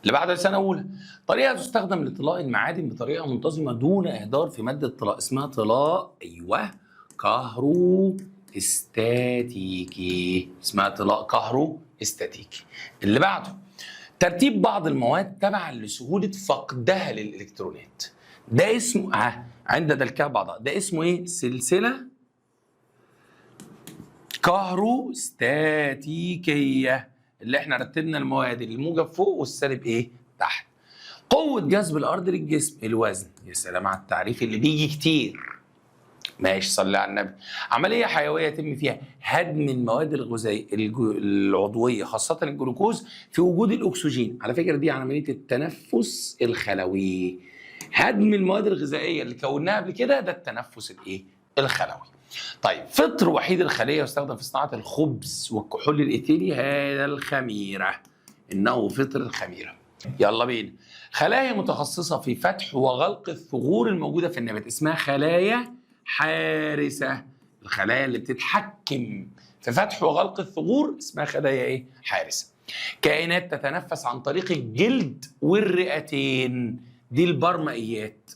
اللي بعد سنة أولى طريقة تستخدم لطلاء المعادن بطريقة منتظمة دون إهدار في مادة طلاء اسمها طلاء أيوه كهرو استاتيكي. اسمها طلاء كهرو استاتيكي. اللي بعده ترتيب بعض المواد تبعا لسهولة فقدها للإلكترونات. ده اسمه عند دلكها بعضها ده اسمه إيه؟ سلسلة كهرو استاتيكية. اللي احنا رتبنا المواد الموجب فوق والسالب ايه؟ تحت. قوة جذب الأرض للجسم، الوزن. يا سلام على التعريف اللي بيجي كتير. ماشي، صلي على النبي. عملية حيوية يتم فيها هدم المواد الغذائية العضوية خاصة الجلوكوز في وجود الأكسجين. على فكرة دي عملية التنفس الخلوي. هدم المواد الغذائية اللي كوناها قبل كده ده التنفس الخلوي. طيب، فطر وحيد الخلية يستخدم في صناعة الخبز والكحول الإيثيلي هذا الخميرة، إنه فطر الخميرة. يلا بينا. خلايا متخصصة في فتح وغلق الثغور الموجودة في النبات اسمها خلايا حارسة. الخلايا اللي بتتحكم في فتح وغلق الثغور اسمها خلايا حارسة. كائنات تتنفس عن طريق الجلد والرئتين، دي البرمائيات.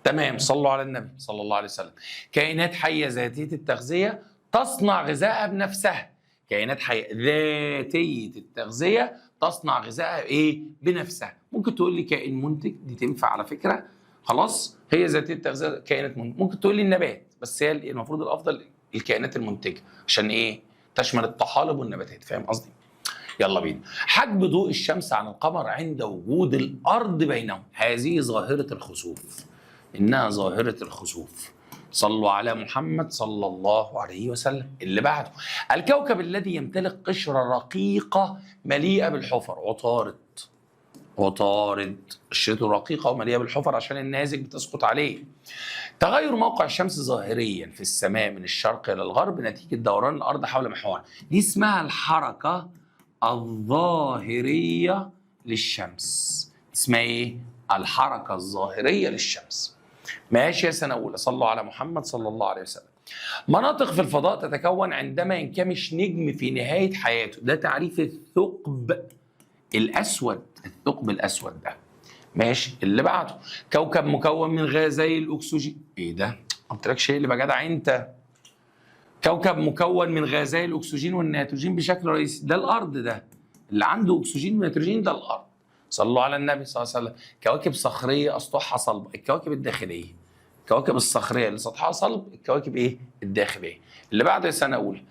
تمام، صلوا على النبي صلى الله عليه وسلم. كائنات حية ذاتية التغذية تصنع غذائها بنفسها. كائنات حية ذاتية التغذية تصنع غذائها بنفسها. ممكن تقول لي كائن منتج، دي تنفع على فكرة. خلاص، هي ذاتية التغذية كائنات منتج. ممكن تقول لي النبات، بس هي المفروض الأفضل الكائنات المنتجة، عشان تشمل الطحالب والنباتات. فاهم قصدي؟ يلا بينا. حجب ضوء الشمس عن القمر عند وجود الأرض بينهم، هذه ظاهرة الخسوف، إنها ظاهرة الخسوف. صلوا على محمد صلى الله عليه وسلم. اللي بعده، الكوكب الذي يمتلك قشرة رقيقة مليئة بالحفر. عطارد قشرته رقيقة ومليئة بالحفر عشان النازك بتسقط عليه. تغير موقع الشمس ظاهريا في السماء من الشرق إلى الغرب نتيجة دوران الأرض حول محورها، دي اسمها الحركة الظاهرية للشمس. اسمها الحركة الظاهرية للشمس. ماشي يا سنة أولى، صلوا على محمد صلى الله عليه وسلم. مناطق في الفضاء تتكون عندما ينكمش نجم في نهاية حياته، ده تعريف الثقب الأسود. الثقب الأسود ده. ماشي، اللي بعده، كوكب مكون من غازي الأكسجين. ده؟ ما قلتلكش اللي بقى جدع أنت. كوكب مكون من غازي الأكسجين والنيتروجين بشكل رئيسي، ده الأرض. ده اللي عنده أكسجين ونيتروجين ده الأرض. صلوا على النبي صلى الله عليه وسلم. كواكب صخرية أسطحها صلبة، الكواكب الداخلية. الكواكب الصخرية اللي سطحها صلب، الكواكب الداخلية. اللي بعده يا سنة أولى،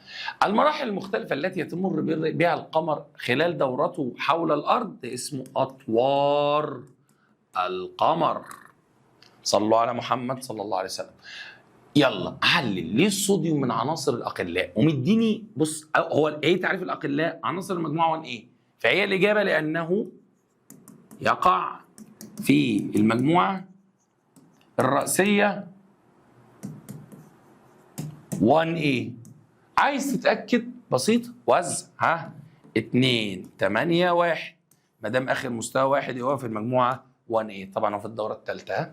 المراحل المختلفة التي يتمر بها القمر خلال دورته حول الأرض اسمه أطوار القمر. صلوا على محمد صلى الله عليه وسلم. يلا علل ليه الصوديوم من عناصر الأقلاء، ومديني بص هو تعريف الأقلاء عناصر المجموعة 1A، فهي الإجابة لأنه يقع في المجموعة الرئيسية 1A. عايز تتأكد؟ بسيط، وزع 2 8 1، ما دام آخر مستوى واحد هو في المجموعة 1A، طبعا هو في الدورة الثالثة.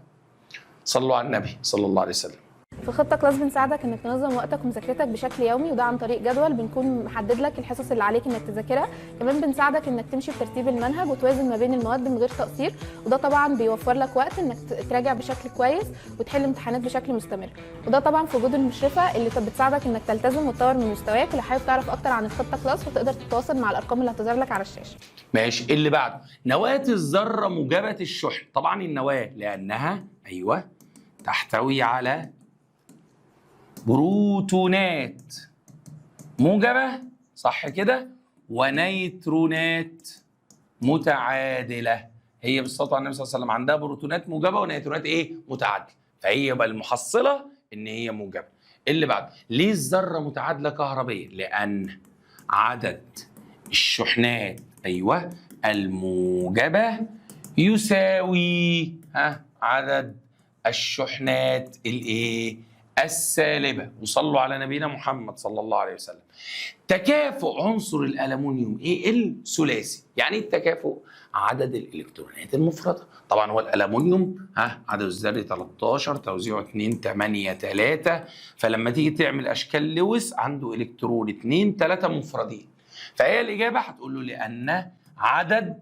صلوا على النبي صلى الله عليه وسلم. في خطة كلاس بنساعدك انك تنظم وقتك ومذاكرتك بشكل يومي، وده عن طريق جدول بنكون محدد لك الحصص اللي عليك انك تذاكرها. كمان بنساعدك انك تمشي بترتيب المنهج وتوازن ما بين المواد من غير تقصير، وده طبعا بيوفر لك وقت انك تراجع بشكل كويس وتحل امتحانات بشكل مستمر، وده طبعا في وجود المشرفة اللي بتساعدك انك تلتزم وتطور من مستواك. ولو حابب تعرف اكتر عن الخطة كلاس فتقدر تتواصل مع الارقام اللي هتظهر لك على الشاشة. ماشي، اللي بعده، نواة الذرة موجبة الشحن. طبعا النواة لأنها تحتوي على بروتونات موجبة، صح كده، ونيترونات متعادلة. هي بالصلاة على النبي صلى الله عليه وسلم عندها بروتونات موجبة ونيترونات متعادلة، فهي يبقى المحصلة إن هي موجبة. اللي بعد، ليه الذرة متعادلة كهربية؟ لأن عدد الشحنات الموجبة يساوي عدد الشحنات السالبة. وصلوا على نبينا محمد صلى الله عليه وسلم. تكافؤ عنصر الألمنيوم الثلاثي. يعني التكافؤ عدد الإلكترونات المفردة. طبعا هو الألمنيوم عدد الذري 13، توزيعه 2 8 3، فلما تيجي تعمل أشكال لويس عنده إلكترون 2 3 مفردين، فهي الإجابة هتقول له لأن عدد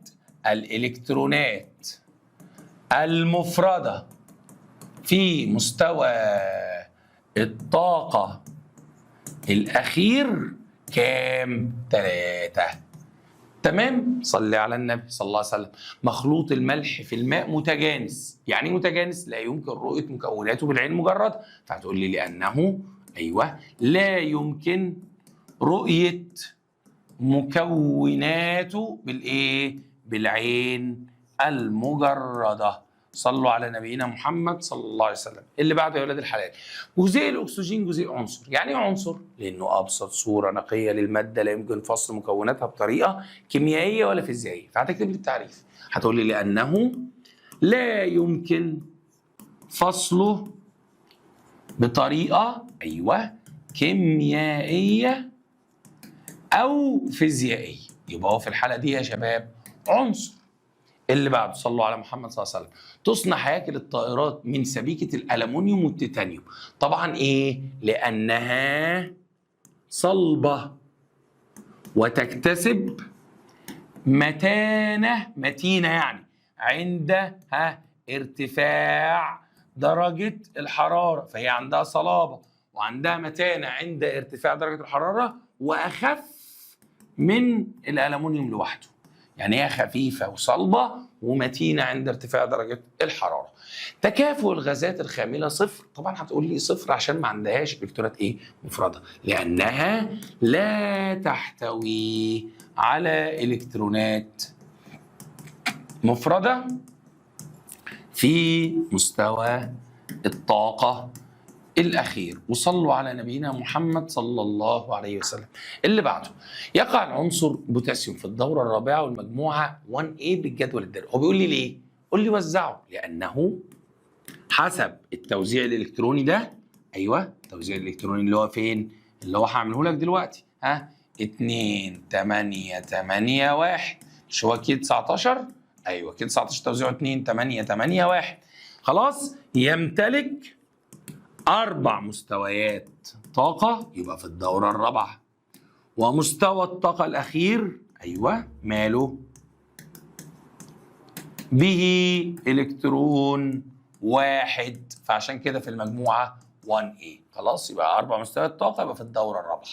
الإلكترونات المفردة في مستوى الطاقة الأخير كام؟ 3. تمام؟ صلي على النبي صلى الله عليه وسلم. مخلوط الملح في الماء متجانس. يعني متجانس لا يمكن رؤية مكوناته بالعين مجرد، فهتقول لي لأنه لا يمكن رؤية مكوناته بالعين المجردة. صلوا على نبينا محمد صلى الله عليه وسلم. اللي بعده يا ولاد الحلال، جزيء الأكسجين جزيء عنصر. يعني ايه عنصر؟ لأنه أبسط صورة نقية للمادة لا يمكن فصل مكوناتها بطريقة كيميائية ولا فيزيائية. فهتكتب لي التعريف، هتقول لي لأنه لا يمكن فصله بطريقة كيميائية أو فيزيائية. يبقى هو في الحالة دي يا شباب عنصر. اللي بعده صلوا على محمد صلى الله عليه وسلم، تصنع هياكل الطائرات من سبيكة الألمنيوم والتيتانيوم. طبعا إيه؟ لأنها صلبة وتكتسب متينة يعني عند ارتفاع درجة الحرارة. فهي عندها صلابة وعندها متانة عند ارتفاع درجة الحرارة، وأخف من الألمنيوم لوحده. يعني هي خفيفة وصلبة ومتينة عند ارتفاع درجة الحرارة. تكافؤ الغازات الخاملة صفر. طبعا هتقول لي صفر عشان ما عندهاش الكترونات مفردة، لأنها لا تحتوي على إلكترونات مفردة في مستوى الطاقة الأخير. وصلوا على نبينا محمد صلى الله عليه وسلم. اللي بعده، يقع العنصر بوتاسيوم في الدورة الرابعة والمجموعة 1A بالجدول الدوري. هو بيقول لي ليه؟ قول لي وزعه. لأنه حسب التوزيع الإلكتروني ده، أيوه التوزيع الإلكتروني اللي هو فين؟ اللي هو هعمله لك دلوقتي 2 8 8 1. مش هو كده 19؟ أيوه كده 19 توزيعه 2 8 8 1. خلاص، يمتلك 4 مستويات طاقة، يبقى في الدورة الرابعة. ومستوى الطاقة الأخير أيوه ماله؟ به إلكترون واحد، فعشان كده في المجموعة 1A. خلاص، يبقى 4 مستويات طاقة، يبقى في الدورة الرابعة.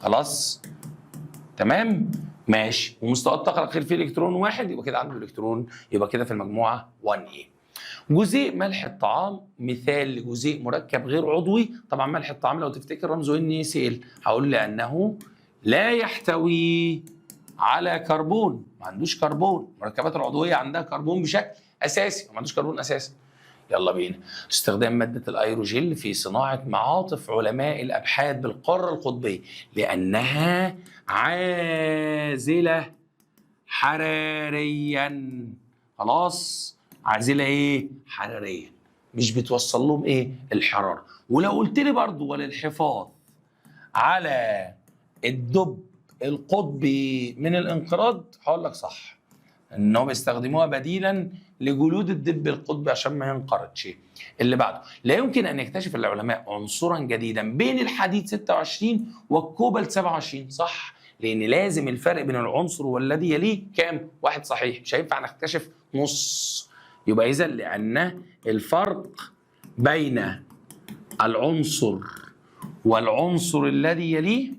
خلاص تمام ماشي. ومستوى الطاقة الأخير فيه إلكترون واحد، يبقى كده عنده إلكترون، يبقى كده في المجموعة 1A. جزيء ملح الطعام مثال لجزيء مركب غير عضوي. طبعا ملح الطعام لو تفتكر رمزه NaCl. هقول لأنه لا يحتوي على كربون، ما عندوش كربون. المركبات العضوية عندها كربون بشكل أساسي، ما عندوش كربون أساسي. يلا بينا. استخدام مادة الأيروجيل في صناعة معاطف علماء الأبحاث بالقارة القطبية، لأنها عازلة حراريا. خلاص، عازلة حراريا، مش بتوصل لهم الحرارة. ولو قلت لي برضو وللحفاظ على الدب القطبي من الانقراض، هقول لك صح، انهم بيستخدموها بديلا لجلود الدب القطبي عشان ما ينقرضش. اللي بعده، لا يمكن ان يكتشف العلماء عنصرا جديدا بين الحديد 26 والكوبالت 27. صح، لان لازم الفرق بين العنصر والذي يليه كام؟ 1 صحيح، مش هينفع نكتشف نص. يبقى اذا لان الفرق بين العنصر والعنصر الذي يليه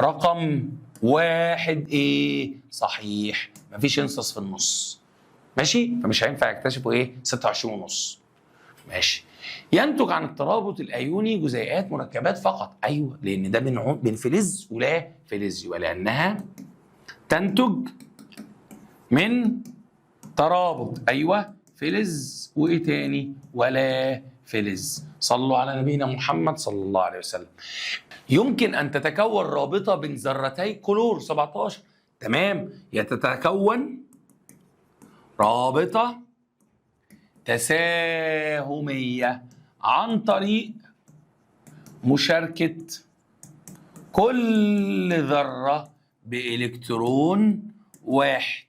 رقم 1 صحيح، مفيش انصاص في النص. ماشي، فمش هينفع يكتشفوا 26 ونص. ماشي. ينتج عن الترابط الايوني جزيئات مركبات فقط. ايوه، لان ده بين فلز ولا فلز، ولانها تنتج من ترابط فلز تاني ولا فلز. صلوا على نبينا محمد صلى الله عليه وسلم. يمكن ان تتكون رابطه بين ذرتي كلور 17. تمام، يتكون رابطه تساهميه عن طريق مشاركه كل ذره بإلكترون واحد.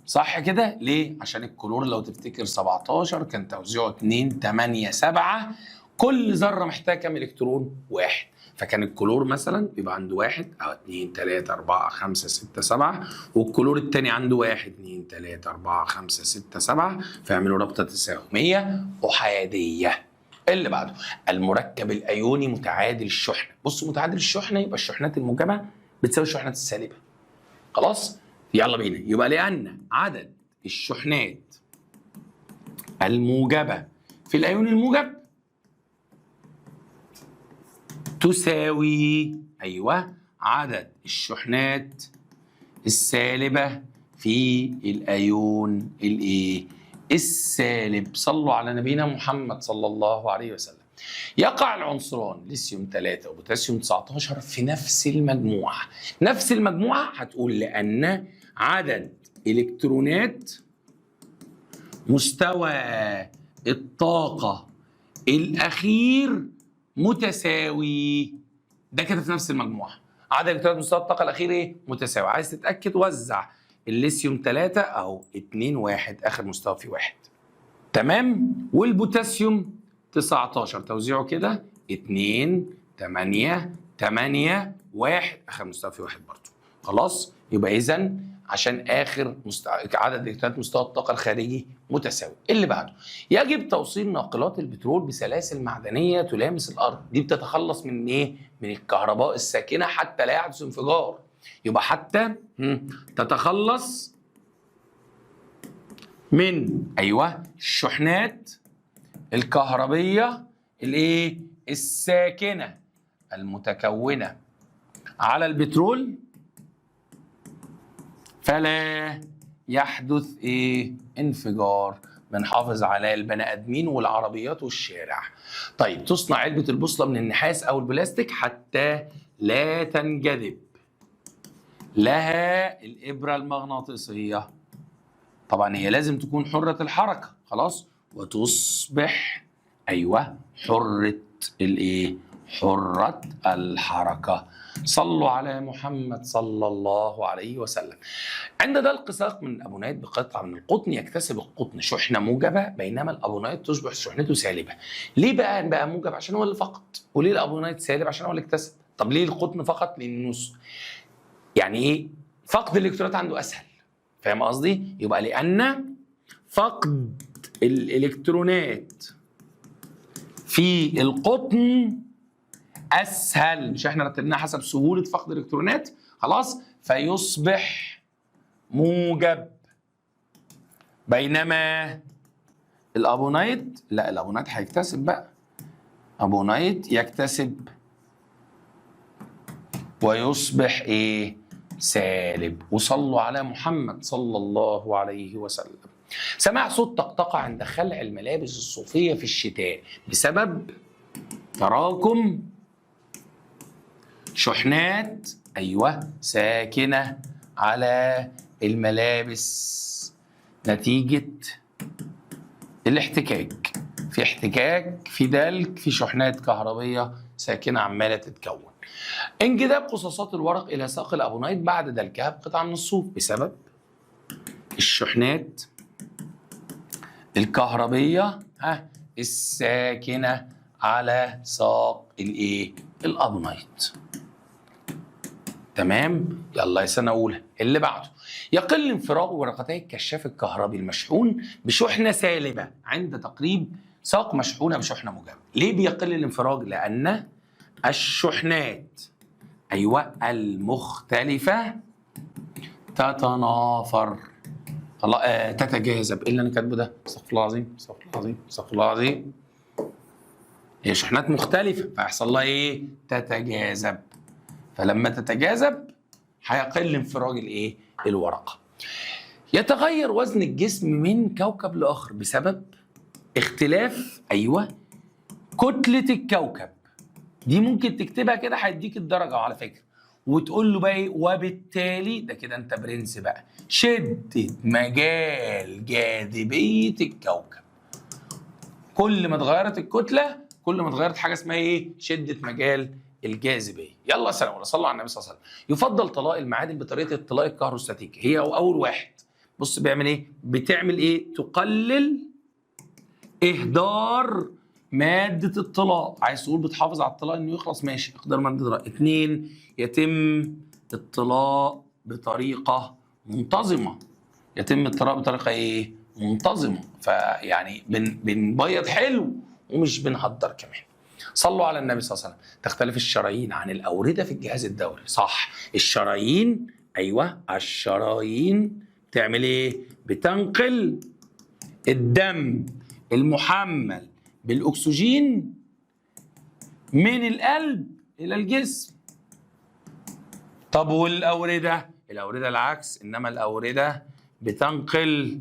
صح كده؟ ليه؟ عشان الكلور لو تفتكر 17 كان توزيعه 2 8 7، كل ذره محتاجه كام إلكترون؟ واحد. فكان الكلور مثلا بيبقى عنده 1 أو 2 3 4 5 6 7، والكلور الثاني عنده 1 2 3 4 5 6 7، فيعملوا رابطه تساهميه احاديه. اللي بعده، المركب الايوني متعادل الشحنه. بص، متعادل الشحنه يبقى الشحنات الموجبه بتساوي الشحنات السالبه. خلاص؟ يلا بينا. يبقى لأن عدد الشحنات الموجبة في الأيون الموجب تساوي عدد الشحنات السالبة في الأيون الإيه؟ السالب. صلوا على نبينا محمد صلى الله عليه وسلم. يقع العنصران ليثيوم 3 وبوتاسيوم 19 في نفس المجموعة. نفس المجموعة هتقول لأن عدد إلكترونات مستوى الطاقة الأخير متساوي. ده كده في نفس المجموعة. عدد الكترونات مستوى الطاقة الأخير إيه؟ متساوي. عايز تتأكد وزع الليثيوم 3 أو 2 1 آخر مستوى فيه 1. تمام؟ والبوتاسيوم 19 توزيعه كده 2 8 8 1 آخر مستوى فيه 1 برضه. خلاص؟ يبقى إذا عشان آخر عدد الكترونات مستوى الطاقة الخارجي متساوي. اللي بعده يجب توصيل ناقلات البترول بسلاسل معدنية تلامس الأرض. دي بتتخلص من إيه؟ من الكهرباء الساكنة حتى لا يحدث انفجار. يبقى حتى تتخلص من الشحنات الكهربية الايه؟ الساكنة المتكونة على البترول فلا يحدث انفجار. بنحافظ على البني ادمين والعربيات والشارع. طيب تصنع علبة البوصلة من النحاس او البلاستيك حتى لا تنجذب لها الإبرة المغناطيسية. طبعا هي لازم تكون حرة الحركة. خلاص؟ وتصبح حرة حرة الحركة. صلوا على محمد صلى الله عليه وسلم. عند دلق ساق من الأبونات بقطعة من القطن يكتسب القطن شحنة موجبة بينما الأبونات تصبح شحنته سالبة. ليه بقى موجب؟ عشان هو اللي فقد. وليه الأبونات سالب؟ عشان هو اللي اكتسب. طب ليه القطن فقط؟ لأنه فقد الإلكترونات عنده أسهل. فاهم قصدي؟ يبقى لأن فقد الإلكترونات في القطن أسهل. مش احنا رتبناها حسب سهولة فقد الإلكترونات؟ خلاص؟ فيصبح موجب. بينما الأبونايت لا، الأبونايت هيكتسب بقى. أبونايت يكتسب ويصبح سالب. وصلوا على محمد صلى الله عليه وسلم. سماع صوت طقطقة عند خلع الملابس الصوفية في الشتاء بسبب تراكم شحنات ساكنة على الملابس نتيجة الاحتكاك. في احتكاك، في دلك، في شحنات كهربية ساكنة عمالة تتكون. انجذاب قصاصات الورق إلى ساق الأبونايت بعد دلكها بقطعة من الصوف بسبب الشحنات الكهربية الساكنة على ساق الأبونايت. تمام؟ يلا يا سنة أولى. اللي بعده يقل انفراغ ورقتي الكشاف الكهربي المشحون بشحنة سالبة عند تقريب ساق مشحونة بشحنة موجبة. ليه بيقل الانفراج؟ لأن الشحنات المختلفة تتنافر. تتجاذب. ايه اللي انا كاتبه ده؟ استغفر الله العظيم، استغفر الله العظيم، استغفر الله العظيم. هي شحنات مختلفة فهيحصل لها تتجاذب. فلما تتجاذب هيقل انفراج الورقة. يتغير وزن الجسم من كوكب لآخر بسبب اختلاف كتلة الكوكب. دي ممكن تكتبها كده هيديك الدرجة على فكرة. وتقول له بقى وبالتالي ده كده انت برنس بقى شدة مجال جاذبية الكوكب. كل ما اتغيرت الكتلة كل ما اتغيرت حاجة اسمها شدة مجال الجاذبية. يلا سلام. صلوا على النبي صلى الله عليه وسلم. يفضل طلاء المعادن بطريقة الطلاء الكهروستاتيكي. هي أول واحد. بص بيعمل بتعمل تقلل إهدار مادة الطلاء. عايز تقول بتحافظ على الطلاء انه يخلص، ماشي، اقدار مادة الطلاء. 2 يتم الطلاء بطريقة منتظمة. يتم الطلاء بطريقة منتظمة. فيعني بنبيض حلو ومش بنهدر كمان. صلوا على النبي صلى الله عليه وسلم. تختلف الشرايين عن الأوردة في الجهاز الدوري. صح، الشرايين الشرايين بتعمل بتنقل الدم المحمل بالأكسجين من القلب إلى الجسم. طب والأوردة؟ الأوردة العكس، إنما الأوردة بتنقل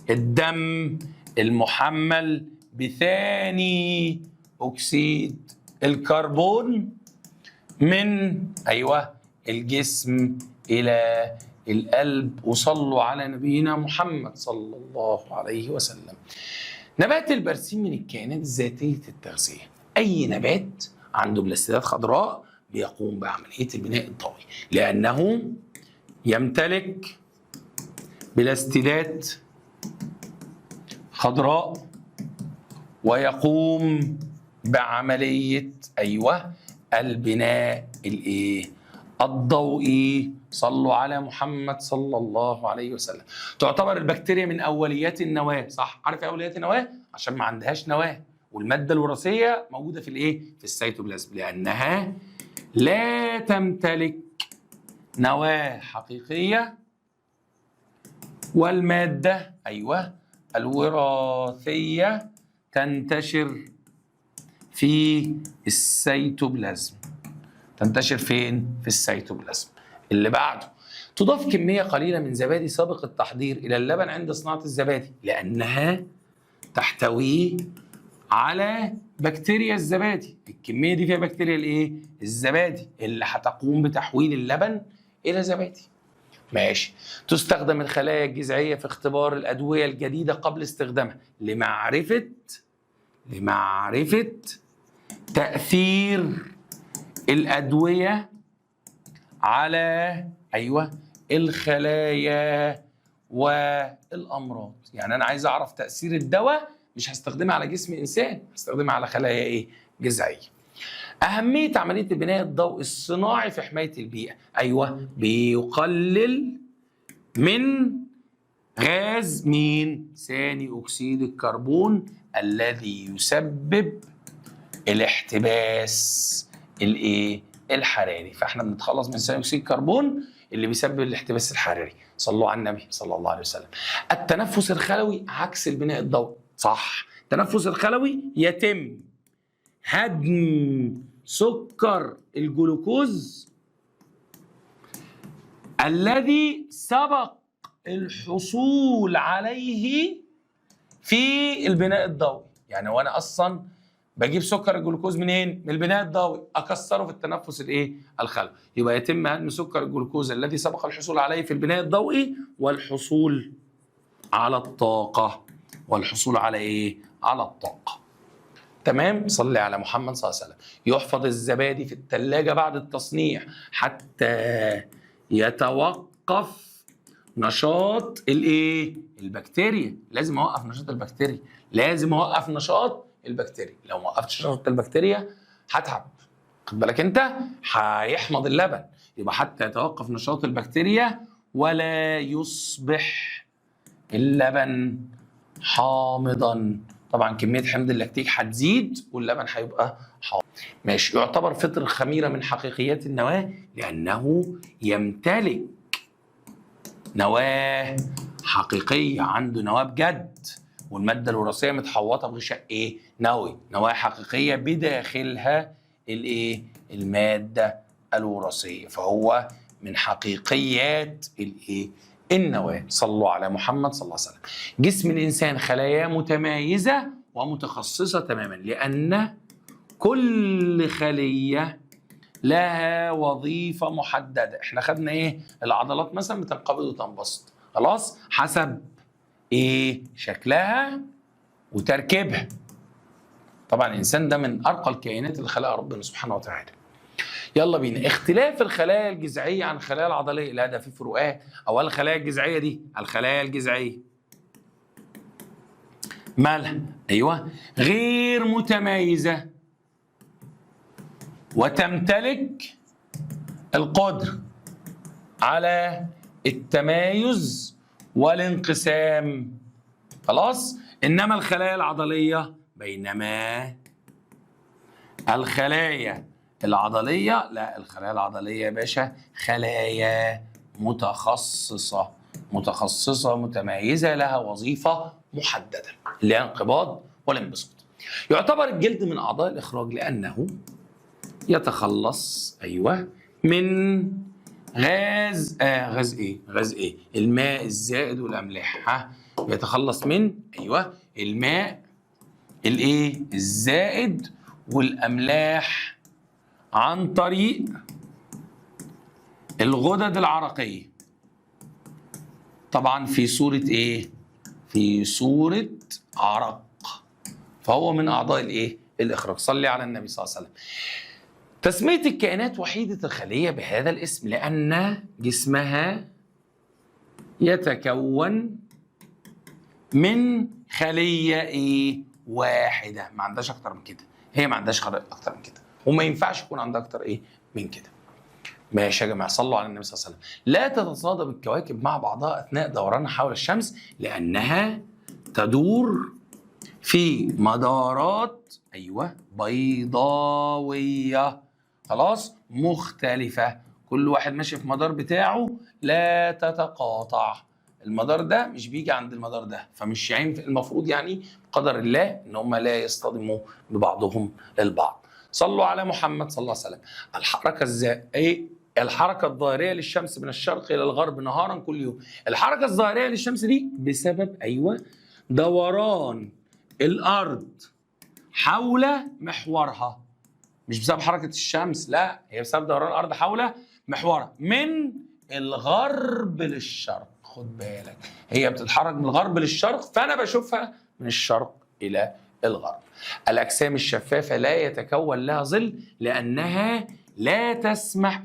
الدم المحمل بثاني أكسيد الكربون من الجسم إلى القلب. وصلوا على نبينا محمد صلى الله عليه وسلم. نبات البرسيم من الكائنات ذاتية التغذية. أي نبات عنده بلاستيدات خضراء بيقوم بعملية البناء الضوئي، لأنه يمتلك بلاستيدات خضراء ويقوم بعملية البناء الضوئي. صلوا على محمد صلى الله عليه وسلم. تعتبر البكتيريا من أوليات النواة، صح؟ عارف أوليات النواة؟ عشان ما عندهاش نواة، والمادة الوراثية موجودة في في السيتوبلازم، لأنها لا تمتلك نواة حقيقية، والمادة الوراثية تنتشر في السيتوبلازم. تنتشر فين؟ في السيتوبلازم. اللي بعده، تضاف كمية قليلة من زبادي سابق التحضير إلى اللبن عند صناعة الزبادي، لأنها تحتوي على بكتيريا الزبادي. الكمية دي فيها بكتيريا الزبادي اللي هتقوم بتحويل اللبن إلى زبادي. ماشي. تستخدم الخلايا الجذعية في اختبار الأدوية الجديدة قبل استخدامها لمعرفة تأثير الأدوية على الخلايا والأمراض. يعني أنا عايز أعرف تأثير الدواء، مش هستخدمها على جسم إنسان، هستخدمها على خلايا جذعية. أهمية عملية البناء الضوئي الصناعي في حماية البيئة. بيقلل من غاز ثاني أكسيد الكربون الذي يسبب الاحتباس الحراري. فاحنا بنتخلص من ثاني أكسيد الكربون اللي بيسبب الاحتباس الحراري. صلوا على النبي صلى الله عليه وسلم. التنفس الخلوي عكس البناء الضوئي، صح؟ التنفس الخلوي يتم هدم سكر الجلوكوز الذي سبق الحصول عليه في البناء الضوئي. يعني وانا اصلا بجيب سكر الجلوكوز منين؟ من البناء الضوئي، اكسره في التنفس الخلوي. يبقى يتم هدم سكر الجلوكوز الذي سبق الحصول عليه في البناء الضوئي والحصول على الطاقة. على الطاقة. تمام؟ صلي على محمد صلى الله عليه وسلم. يحفظ الزبادي في الثلاجة بعد التصنيع حتى يتوقف نشاط البكتيريا. لازم اوقف نشاط البكتيريا. لو ما وقفتش نشاط البكتيريا هتعب. خد بالك انت، هيحمض اللبن. يبقى حتى يتوقف نشاط البكتيريا ولا يصبح اللبن حامضا. طبعا كمية حمض اللاكتيك هتزيد واللبن هيبقى حامض. ماشي. يعتبر فطر الخميرة من حقيقيات النواة لأنه يمتلك نواة حقيقية، عنده نواة بجد، والمادة الوراثية متحوطة بغشاء نووي. نواة حقيقية بداخلها المادة الوراثية، فهو من حقيقيات النواة. صلوا على محمد صلى الله عليه وسلم. جسم الإنسان خلايا متمايزة ومتخصصة تماما، لأن كل خلية لها وظيفة محددة. احنا خدنا العضلات مثلا بتنقبض وتنبسط، خلاص، حسب شكلها وتركيبها. طبعا الإنسان ده من أرقى الكائنات اللي خلقها ربنا سبحانه وتعالى. يلا بينا. اختلاف الخلايا الجذعية عن الخلايا العضلية. لا، ده في فروقات. أولا الخلايا الجذعية دي، الخلايا الجذعية مالها؟ غير متميزة وتمتلك القدرة على التمايز والانقسام، خلاص. إنما الخلايا العضلية، بينما الخلايا العضلية، لا، الخلايا العضلية يا باشا خلايا متخصصة متميزة، لها وظيفة محددة اللي هي الانقباض والانبساط. يعتبر الجلد من أعضاء الإخراج لأنه يتخلص من غاز ايه؟ الماء الزائد والاملاح. ها، بيتخلص من الماء الايه الزائد والاملاح عن طريق الغدد العرقيه، طبعا في صوره ايه؟ في صوره عرق، فهو من اعضاء الايه الاخراج. صلي على النبي صلى الله عليه وسلم. تسميه الكائنات وحيده الخليه بهذا الاسم لان جسمها يتكون من خليه ايه؟ واحده، ما عندهاش اكتر من كده، هي ما عندهاش اكتر من كده، وما ينفعش يكون عندها اكتر ايه من كده. ماشي يا جماعه، صلوا على النبي صلى الله عليه وسلم. لا تتصادم الكواكب مع بعضها اثناء دورانها حول الشمس لانها تدور في مدارات بيضاويه، خلاص، مختلفه، كل واحد ماشي في مدار بتاعه، لا تتقاطع. المدار ده مش بيجي عند المدار ده، فمش المفروض يعني بقدر الله ان هم لا يصطدموا ببعضهم البعض. صلوا على محمد صلى الله عليه وسلم. الحركه الظاهريه للشمس من الشرق الى الغرب نهارا كل يوم. الحركه الظاهريه للشمس دي بسبب دوران الارض حول محورها، مش بسبب حركه الشمس، لا، هي بسبب دوران الارض حول محورها من الغرب للشرق. خد بالك، هي بتتحرك من الغرب للشرق، فانا بشوفها من الشرق الى الغرب. الاجسام الشفافه لا يتكون لها ظل لانها لا تسمح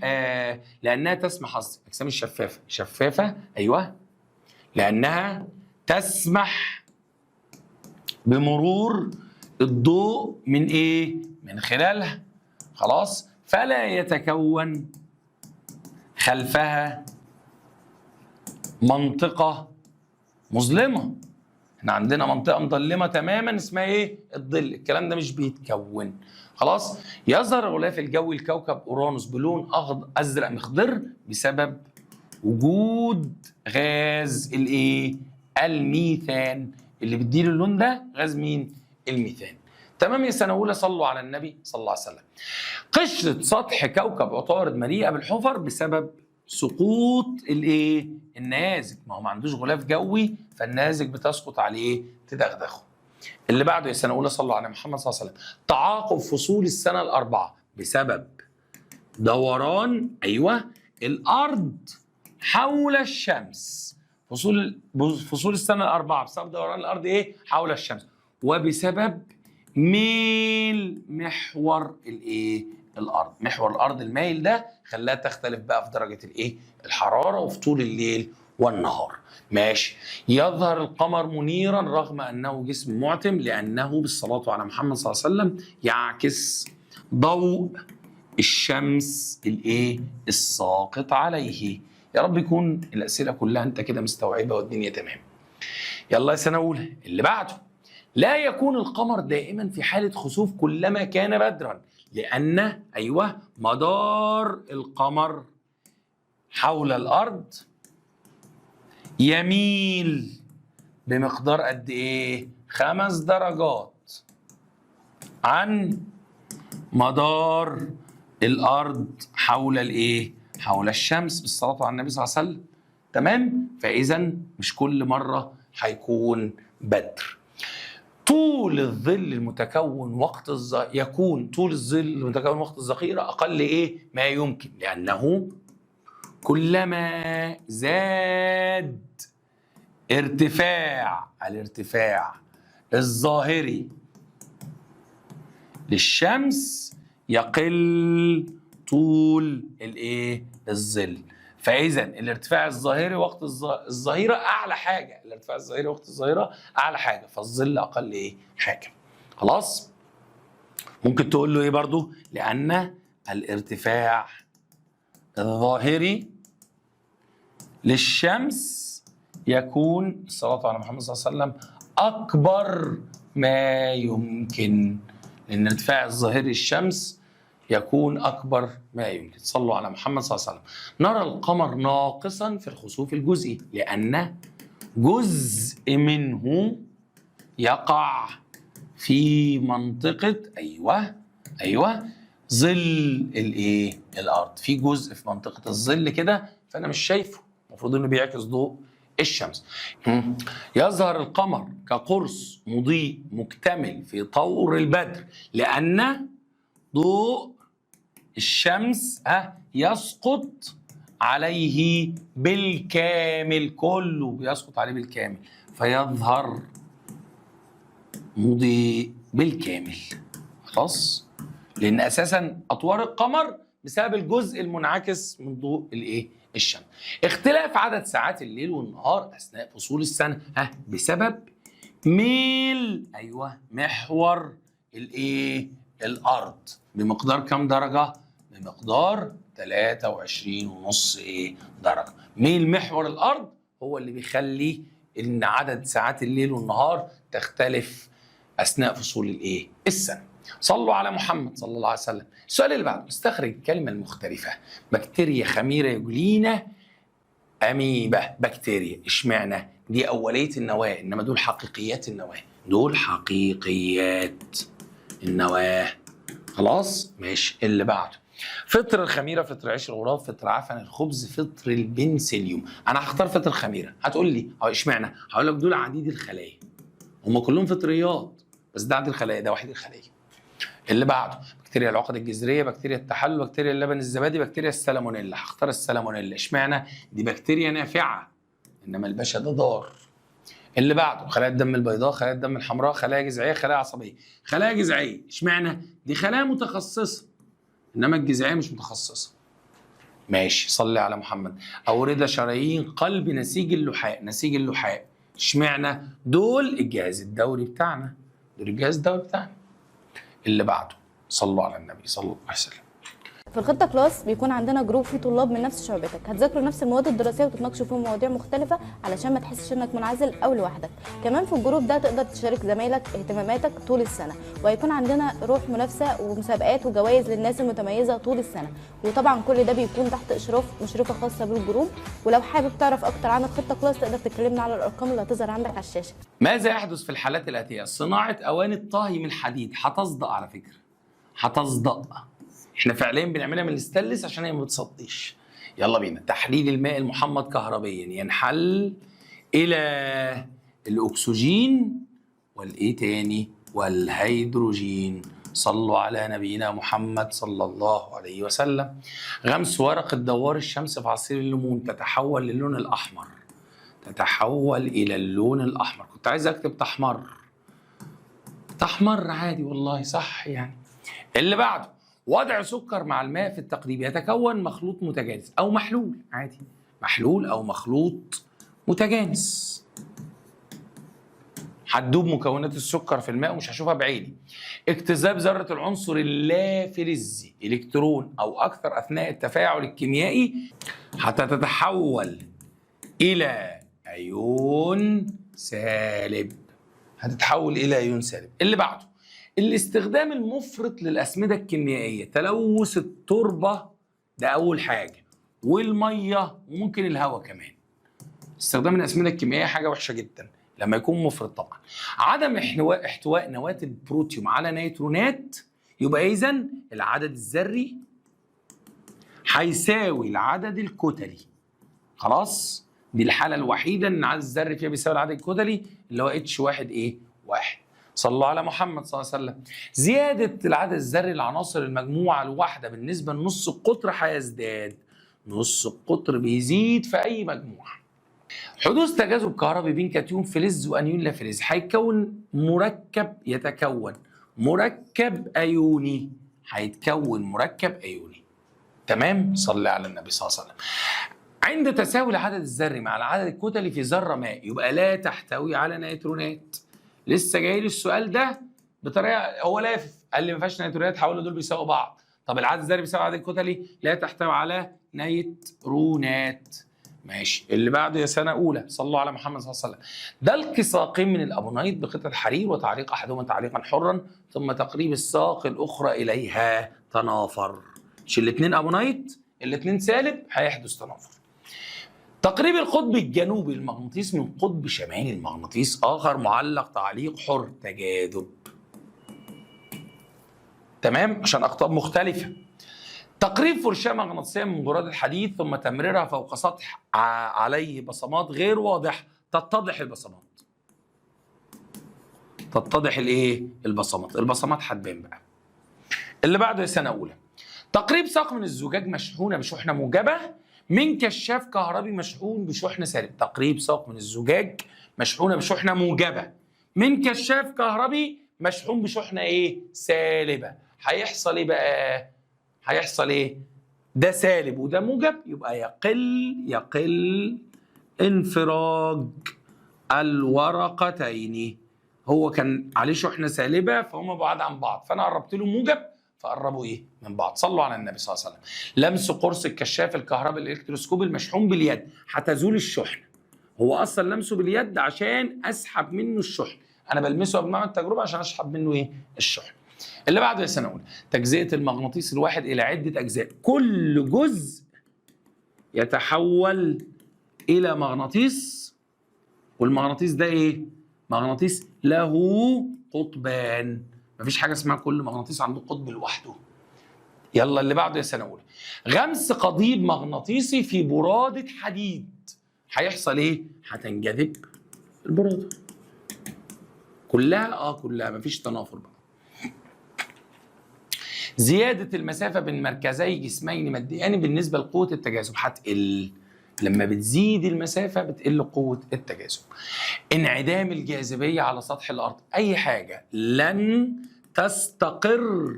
الاجسام الشفافه شفافه لانها تسمح بمرور الضوء من ايه؟ من خلالها، خلاص، فلا يتكون خلفها منطقة مظلمة. احنا عندنا منطقة مظلمة تماما اسمها ايه؟ الظل. الكلام ده مش بيتكون، خلاص. يظهر الغلاف الجوي لكوكب اورانوس بلون ازرق مخضر بسبب وجود غاز الايه؟ الميثان. اللي بيديله اللون ده غاز مين؟ الميثان. تمام يا سنة أولى، صلوا على النبي صلى الله عليه وسلم. قشرة سطح كوكب عطارد مليئة بالحفر بسبب سقوط الايه؟ النيازك. ما هو ما عندوش غلاف جوي، فالنيازك بتسقط عليه تدغدغه. اللي بعده يا سنة أولى، صلوا على محمد صلى الله عليه وسلم. تعاقب فصول السنة الأربعة بسبب دوران الأرض حول الشمس. فصول السنة الأربعة بسبب دوران الأرض ايه؟ حول الشمس، وبسبب ميل محور الايه؟ الارض. محور الارض المايل ده خلاها تختلف بقى في درجه الايه؟ الحراره وفي طول الليل والنهار. ماشي. يظهر القمر منيرا رغم انه جسم معتم لانه بالصلاه على محمد صلى الله عليه وسلم يعكس ضوء الشمس الايه؟ الساقط عليه. يا رب يكون الاسئله كلها انت كده مستوعبه والدنيا تمام. يلا يا سنه اولى، اللي بعده. لا يكون القمر دائما في حالة خسوف كلما كان بدرا لأن مدار القمر حول الأرض يميل بمقدار قد إيه؟ 5 درجات عن مدار الأرض حول الإيه؟ حول الشمس بالصلاة على النبي صلى الله عليه وسلم. تمام؟ فإذا مش كل مرة هيكون بدر. طول الظل المتكون وقت يكون طول الظل المتكون وقت الظهيرة أقل إيه؟ ما يمكن، لأنه كلما زاد الارتفاع الظاهري للشمس يقل طول الايه؟ الظل. فاذا الارتفاع الظاهري وقت الظهيره اعلى حاجه، الارتفاع الظاهري وقت الظهيره اعلى حاجه، فالظل اقل ايه؟ حاجه. خلاص؟ ممكن تقول له ايه برضو؟ لان الارتفاع الظاهري للشمس يكون الصلاه على محمد صلى الله عليه وسلم اكبر ما يمكن، لان ارتفاع الظاهري للشمس يكون أكبر ما يمكن. صلوا على محمد صلى الله عليه وسلم. نرى القمر ناقصا في الخسوف الجزئي لأن جزء منه يقع في منطقة ظل الايه؟ الارض. في جزء في منطقه الظل كده فانا مش شايفه، المفروض انه بيعكس ضوء الشمس. يظهر القمر كقرص مضيء مكتمل في طور البدر لان ضوء الشمس يسقط عليه بالكامل، كله بيسقط عليه بالكامل فيظهر مضيء بالكامل. خلاص؟ لان اساسا اطوار القمر بسبب الجزء المنعكس من ضوء الايه؟ الشمس. اختلاف عدد ساعات الليل والنهار اثناء فصول السنه بسبب ميل محور الايه؟ الارض بمقدار كم درجه؟ بمقدار 23.5 درجه. ميل محور الارض هو اللي بيخلي ان عدد ساعات الليل والنهار تختلف اثناء فصول الايه؟ السنه. صلوا على محمد صلى الله عليه وسلم. السؤال اللي بعده، استخرج الكلمه المختلفه. بكتيريا، خميره، يوجلينا، اميبا. بكتيريا، اشمعنى؟ دي اوليه النواه، انما دول حقيقيات النواه، دول حقيقيات النواه. خلاص؟ ماشي. اللي بعده، فطر الخميره، فطر عيش الغراب، فطر عفن الخبز، فطر البنسليوم. انا هختار فطر الخميره. هتقول لي اشمعنى؟ هقول لك دول عديد الخلايا، هم كلهم فطريات بس ده عديد الخلايا، ده وحيد الخلايا. اللي بعده، بكتيريا العقد الجذريه، بكتيريا التحلل، بكتيريا اللبن الزبادي، بكتيريا السالمونيلا. هختار السالمونيلا. اشمعنى؟ دي بكتيريا نافعه انما الباشا ده ضار. اللي بعده، خلايا الدم البيضاء، خلايا الدم الحمراء، خلايا جذعيه، خلايا عصبيه. خلايا جذعيه، اشمعنى؟ دي خلايا متخصصه انما الجذعيه مش متخصصه. ماشي. صلي على محمد. أوردة شرايين قلب نسيج اللحاء، نسيج اللحاء. اشمعنى؟ دول الجهاز الدوري بتاعنا، دول الجهاز الدوري بتاعنا. اللي بعده، صلوا على النبي صلى الله عليه وسلم. في الخطه كلاس بيكون عندنا جروب فيه طلاب من نفس شعبتك، هتذاكروا نفس المواد الدراسيه وتتناقشوا فيه مواضيع مختلفه علشان ما تحسش انك منعزل او لوحدك. كمان في الجروب ده تقدر تشارك زمايلك اهتماماتك طول السنه، وهيكون عندنا روح منافسه ومسابقات وجوائز للناس المتميزه طول السنه، وطبعا كل ده بيكون تحت اشراف مشرفه خاصه بالجروب. ولو حابب تعرف اكتر عن الخطه كلاس تقدر تكلمنا على الارقام اللي هتظهر عندك على الشاشه. ماذا يحدث في الحالات الآتية؟ صناعة أواني الطهي من الحديد هتصدأ، على فكرة هتصدأ. احنا فعليا بنعملها من الستانلس عشان هي ما بتصديش. يلا بينا. تحليل الماء المحمض كهربيا ينحل الى الاكسجين والايه تاني؟ والهيدروجين. صلوا على نبينا محمد صلى الله عليه وسلم. غمس ورقة دوار الشمس في عصير الليمون تتحول للون الأحمر، تتحول إلى اللون الأحمر. كنت عايز أكتب تحمر، تحمر عادي والله صح يعني. اللي بعده، وضع سكر مع الماء في التقليب يتكون مخلوط متجانس أو محلول عادي، محلول أو مخلوط متجانس. هتدوب مكونات السكر في الماء ومش هشوفها بعيني. اكتساب ذرة العنصر اللافلزي إلكترون أو أكثر أثناء التفاعل الكيميائي حتى تتحول إلى أيون سالب، هتتحول إلى أيون سالب. اللي بعده، الاستخدام المفرط للأسمدة الكيميائية، تلوث التربة ده أول حاجة، والمية وممكن الهواء كمان. استخدام الأسمدة الكيميائية حاجة وحشة جدا لما يكون مفرط طبعا. عدم احتواء نواة البروتيوم على نيترونات، يبقى إذن العدد الذري هيساوي العدد الكتلي. خلاص؟ دي الحالة الوحيدة ان العدد الذري فيها بيساوي العدد الكتلي اللي هو H1 1. صلوا على محمد صلى الله عليه وسلم. زيادة العدد الذري لعناصر المجموعة الواحدة بالنسبة لنص القطر هيزداد. نص القطر بيزيد في أي مجموعة. حدوث تجاذب كهربي بين كاتيون فلز وأنيون لا فلز هيتكون مركب، يتكون مركب أيوني، هيتكون مركب أيوني. تمام؟ صلي على النبي صلى الله عليه وسلم. عند تساوي العدد الذري مع العدد الكتلي في ذرة ماء يبقى لا تحتوي على نيترونات. لسه جاي لي السؤال ده بطريقه هو لافف، قال لي ما فيهاش نيترونات، هقول له دول بيساووا بعض. طب العدد الذري بيساوي العدد الكتلي، لا تحتوي على نيترونات. ماشي. اللي بعده يا سنه اولى، صلوا على محمد صلى الله عليه وسلم. دلق ساقين من الابونيت بقطعه حرير وتعليق احدهما تعليقا حرا ثم تقريب الساق الاخرى اليها تنافر. مش الاثنين ابونيت الاثنين سالب، هيحدث تنافر. تقريب القطب الجنوبي للمغناطيس من قطب شمالي المغناطيس آخر معلق تعليق حر، تجاذب. تمام، عشان اقطاب مختلفه. تقريب فرشاه مغناطيسيه من براد الحديد ثم تمريرها فوق سطح عليه بصمات غير واضحه، تتضح البصمات. تتضح الايه؟ البصمات. البصمات هتبان بقى. اللي بعده يا سنه اولى. تقريب ساق من الزجاج مشحونه بشحنه موجبه من كشاف كهربي مشحون بشحنه سالب. تقريب ساق من الزجاج مشحونه بشحنه موجبه من كشاف كهربي مشحون بشحنه ايه؟ سالبه. هيحصل ايه بقى؟ هيحصل ايه؟ ده سالب وده موجب، يبقى يقل انفراج الورقتين. هو كان عليه شحنه سالبه فهم بعاد عن بعض، فانا قربت له موجب فقربوا ايه؟ من بعض. صلوا على النبي صلى الله عليه وسلم. لمس قرص الكشاف الكهربي الالكتروسكوبي المشحون باليد هتزول الشحنه. هو اصلا لمسه باليد عشان اسحب منه الشحن، انا بلمسه قبل ما اعمل التجربه عشان اسحب منه ايه؟ الشحن. اللي بعده يا سنه اولى. تجزئه المغناطيس الواحد الى عده اجزاء، كل جزء يتحول الى مغناطيس، والمغناطيس ده ايه؟ مغناطيس له قطبان. مفيش حاجه اسمها كل مغناطيس عنده قطب لوحده. يلا اللي بعده يا سنه اولى. غمس قضيب مغناطيسي في براده حديد، هيحصل ايه؟ هتنجذب البراده كلها. كلها، مفيش تنافر بقى. زياده المسافه بين مركزي جسمين ماديان بالنسبه لقوه التجاذب هتقل. لما بتزيد المسافه بتقل قوه التجاذب. انعدام الجاذبيه على سطح الارض، اي حاجه لن تستقر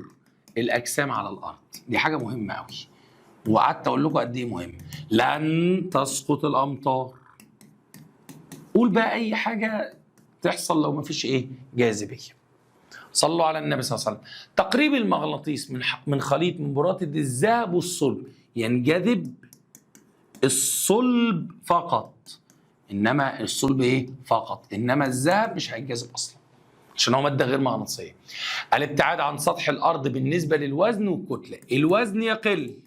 الاجسام على الارض، دي حاجه مهمه قوي، وقعدت اقول لكم قد ايه مهم. لن تسقط الامطار. قول بقى اي حاجه تحصل لو ما فيش ايه؟ جاذبيه. صلوا على النبي صلى الله عليه وسلم. تقريب المغناطيس من خليط من براتة الذهب والصلب، ينجذب الصلب فقط، انما الصلب ايه؟ فقط، انما الذهب مش هيتجذب اصلا عشان هو ماده غير مغناطيسيه. الابتعاد عن سطح الارض بالنسبه للوزن والكتله، الوزن يقل،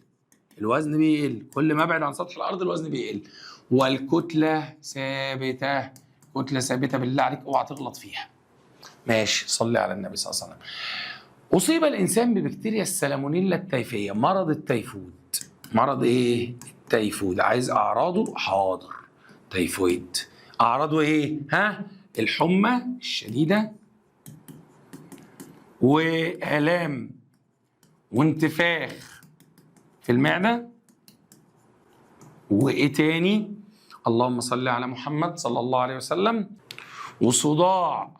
الوزن بيقل، كل ما ابعد عن سطح الارض الوزن بيقل، والكتله ثابته. كتله ثابته بالله عليك اوعى تغلط فيها. ماشي، صلي على النبي صلى الله عليه وسلم. اصيب الانسان ببكتيريا السالمونيلا التيفيه، مرض التيفود. مرض ايه؟ التيفود. عايز اعراضه؟ حاضر. تيفويد اعراضه ايه؟ الحمى الشديده والام وانتفاخ في المعده، وايه تاني؟ اللهم صل على محمد صلى الله عليه وسلم، وصداع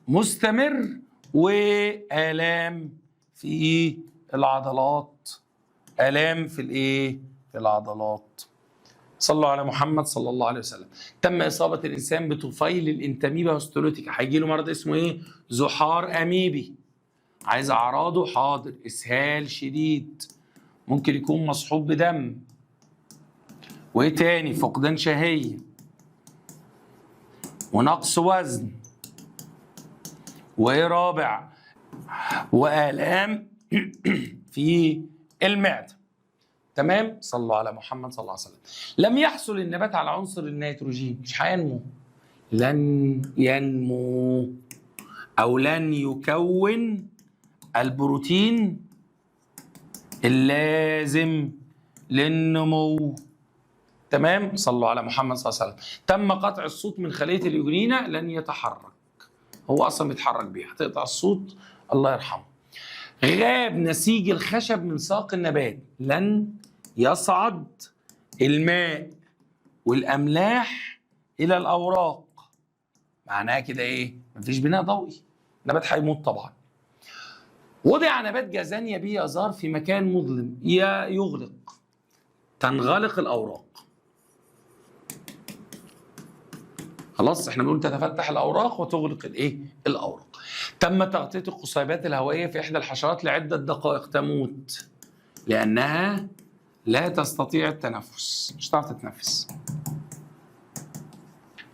مستمر والام في العضلات. الام في الايه؟ في العضلات. صلوا على محمد صلى الله عليه وسلم. تم اصابه الانسان بطفيل الانتاميبا هستولوتيكا، هيجي له مرض اسمه ايه؟ زحار اميبي. عايز اعراضه؟ حاضر. اسهال شديد، ممكن يكون مصحوب بدم، وايه تاني؟ فقدان شهيه ونقص وزن، وايه رابع؟ والام في المعده. تمام؟ صلوا على محمد صلى الله عليه وسلم. لم يحصل النبات على عنصر النيتروجين، مش هينمو. لن ينمو او لن يكون البروتين اللازم للنمو. تمام؟ صلوا على محمد صلى الله عليه وسلم. تم قطع الصوت من خلية اليورينا، لن يتحرك، هو اصلا بيتحرك بيها، هتقطع الصوت الله يرحمه. غاب نسيج الخشب من ساق النبات، لن يصعد الماء والاملاح الى الاوراق. معناها كده ايه؟ مفيش بناء ضوئي، النبات هيموت طبعا. وضع نبات جازانيا بيه ازار في مكان مظلم يغلق، تنغلق الاوراق. خلاص احنا بنقول تتفتح الاوراق وتغلق الايه؟ الاوراق. تم تغطيه القصيبات الهوائيه في احدى الحشرات لعده دقائق، تموت لانها لا تستطيع التنفس، مش هتعرف تتنفس.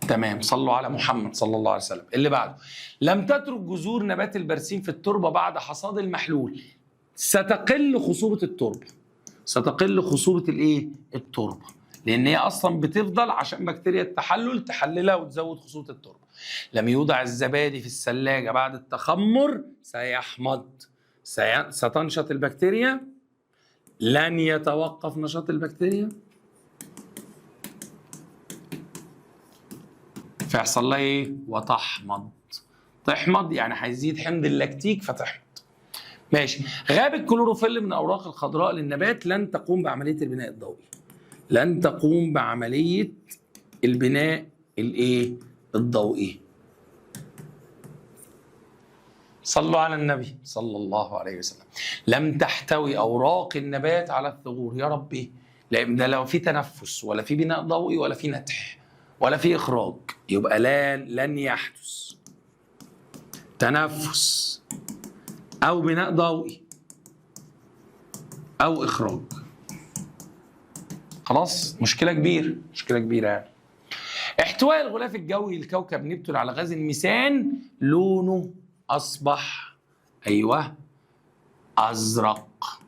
تمام؟ صلوا على محمد صلى الله عليه وسلم. اللي بعده. لم تترك جذور نبات البرسيم في التربه بعد حصاد المحلول، ستقل خصوبه التربه. ستقل خصوبه الايه؟ التربه، لان هي اصلا بتفضل عشان بكتيريا التحلل تحللها وتزود خصوبه التربه. لم يوضع الزبادي في الثلاجه بعد التخمر، سيحمض. ستنشط البكتيريا، لن يتوقف نشاط البكتيريا، فيحصل لها ايه؟ وتحمض. تحمض يعني هيزيد حمض اللاكتيك فتحمض. ماشي. غاب الكلوروفيل من الاوراق الخضراء للنبات، لن تقوم بعمليه البناء الضوئي. لن تقوم بعمليه البناء الايه؟ الضوئي. صلوا على النبي صلى الله عليه وسلم. لم تحتوي اوراق النبات على الثغور. يا ربي، لان ده لو في تنفس ولا في بناء ضوئي ولا في نتح ولا في اخراج، يبقى لن يحدث تنفس او بناء ضوئي او اخراج. خلاص، مشكله كبيره، مشكله كبيره يعني. احتواء الغلاف الجوي لكوكب نبتون على غاز الميثان، لونه اصبح ازرق.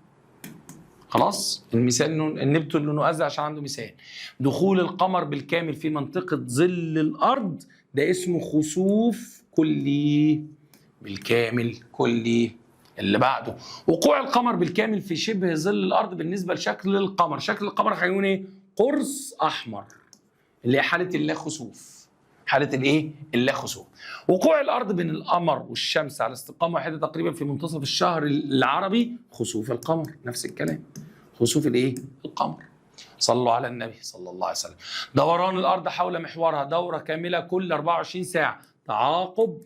خلاص، النبتون لونه ازرق عشان عنده ميثان. دخول القمر بالكامل في منطقه ظل الارض، ده اسمه خسوف كلي. بالكامل كلي. اللي بعده وقوع القمر بالكامل في شبه ظل الارض. بالنسبه لشكل القمر، شكل القمر هيكون ايه؟ قرص احمر، اللي هي حاله اللا خسوف. حاله الايه؟ اللا خسوف. وقوع الارض بين القمر والشمس على استقامه واحده تقريبا في منتصف الشهر العربي، خسوف القمر. نفس الكلام، خسوف الايه؟ القمر. صلوا على النبي صلى الله عليه وسلم. دوران الارض حول محورها دوره كامله كل 24 ساعه. تعاقب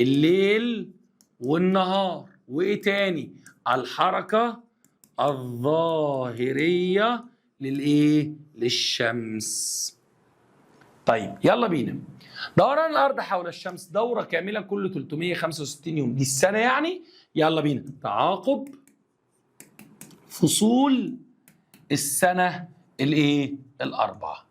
الليل والنهار. وايه تاني؟ الحركه الظاهريه للايه؟ للشمس. طيب يلا بينا. دوران الارض حول الشمس دوره كامله كل 365 يوم، دي السنه يعني. يلا بينا. تعاقب فصول السنه الايه؟ الاربعه.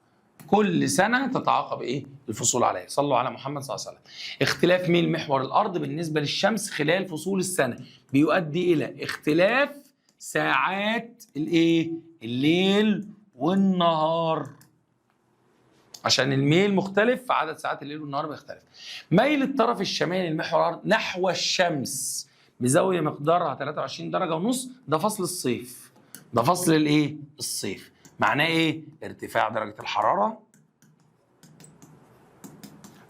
كل سنه تتعاقب ايه؟ الفصول عليها. صلوا على محمد صلى الله عليه وسلم. اختلاف ميل محور الارض بالنسبه للشمس خلال فصول السنه بيؤدي الى اختلاف ساعات الايه؟ الليل والنهار. عشان الميل مختلف فعدد ساعات الليل والنهار بيختلف. ميل الطرف الشمالي لمحور الارض نحو الشمس بزاويه مقدارها 23 درجه ونص، ده فصل الصيف. ده فصل الايه؟ الصيف. معناه ايه؟ ارتفاع درجه الحراره.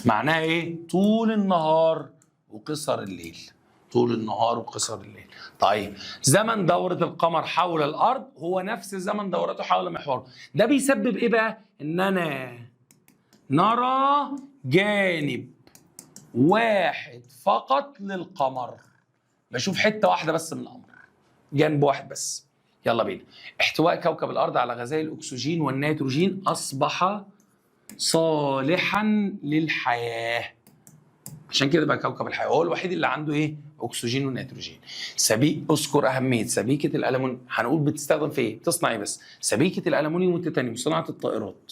معناه ايه؟ طول النهار وقصر الليل. طول النهار وقصر الليل. طيب، زمن دورة القمر حول الأرض هو نفس زمن دورته حول محوره. ده بيسبب إيه بقى؟ إننا نرى جانب واحد فقط للقمر. بشوف حتة واحدة بس من القمر، جانب واحد بس. يلا بينا. احتواء كوكب الأرض على غازي الأكسجين والنيتروجين أصبح صالحا للحياة. عشان كده بقى كوكب الحياة هو الوحيد اللي عنده ايه؟ اكسجين ونيتروجين. اذكر اهميه سبيكه الالومنيوم. هنقول بتستخدم في ايه؟ بتصنع ايه بس؟ سبيكه الالومنيوم والتيتانيوم صناعه الطائرات.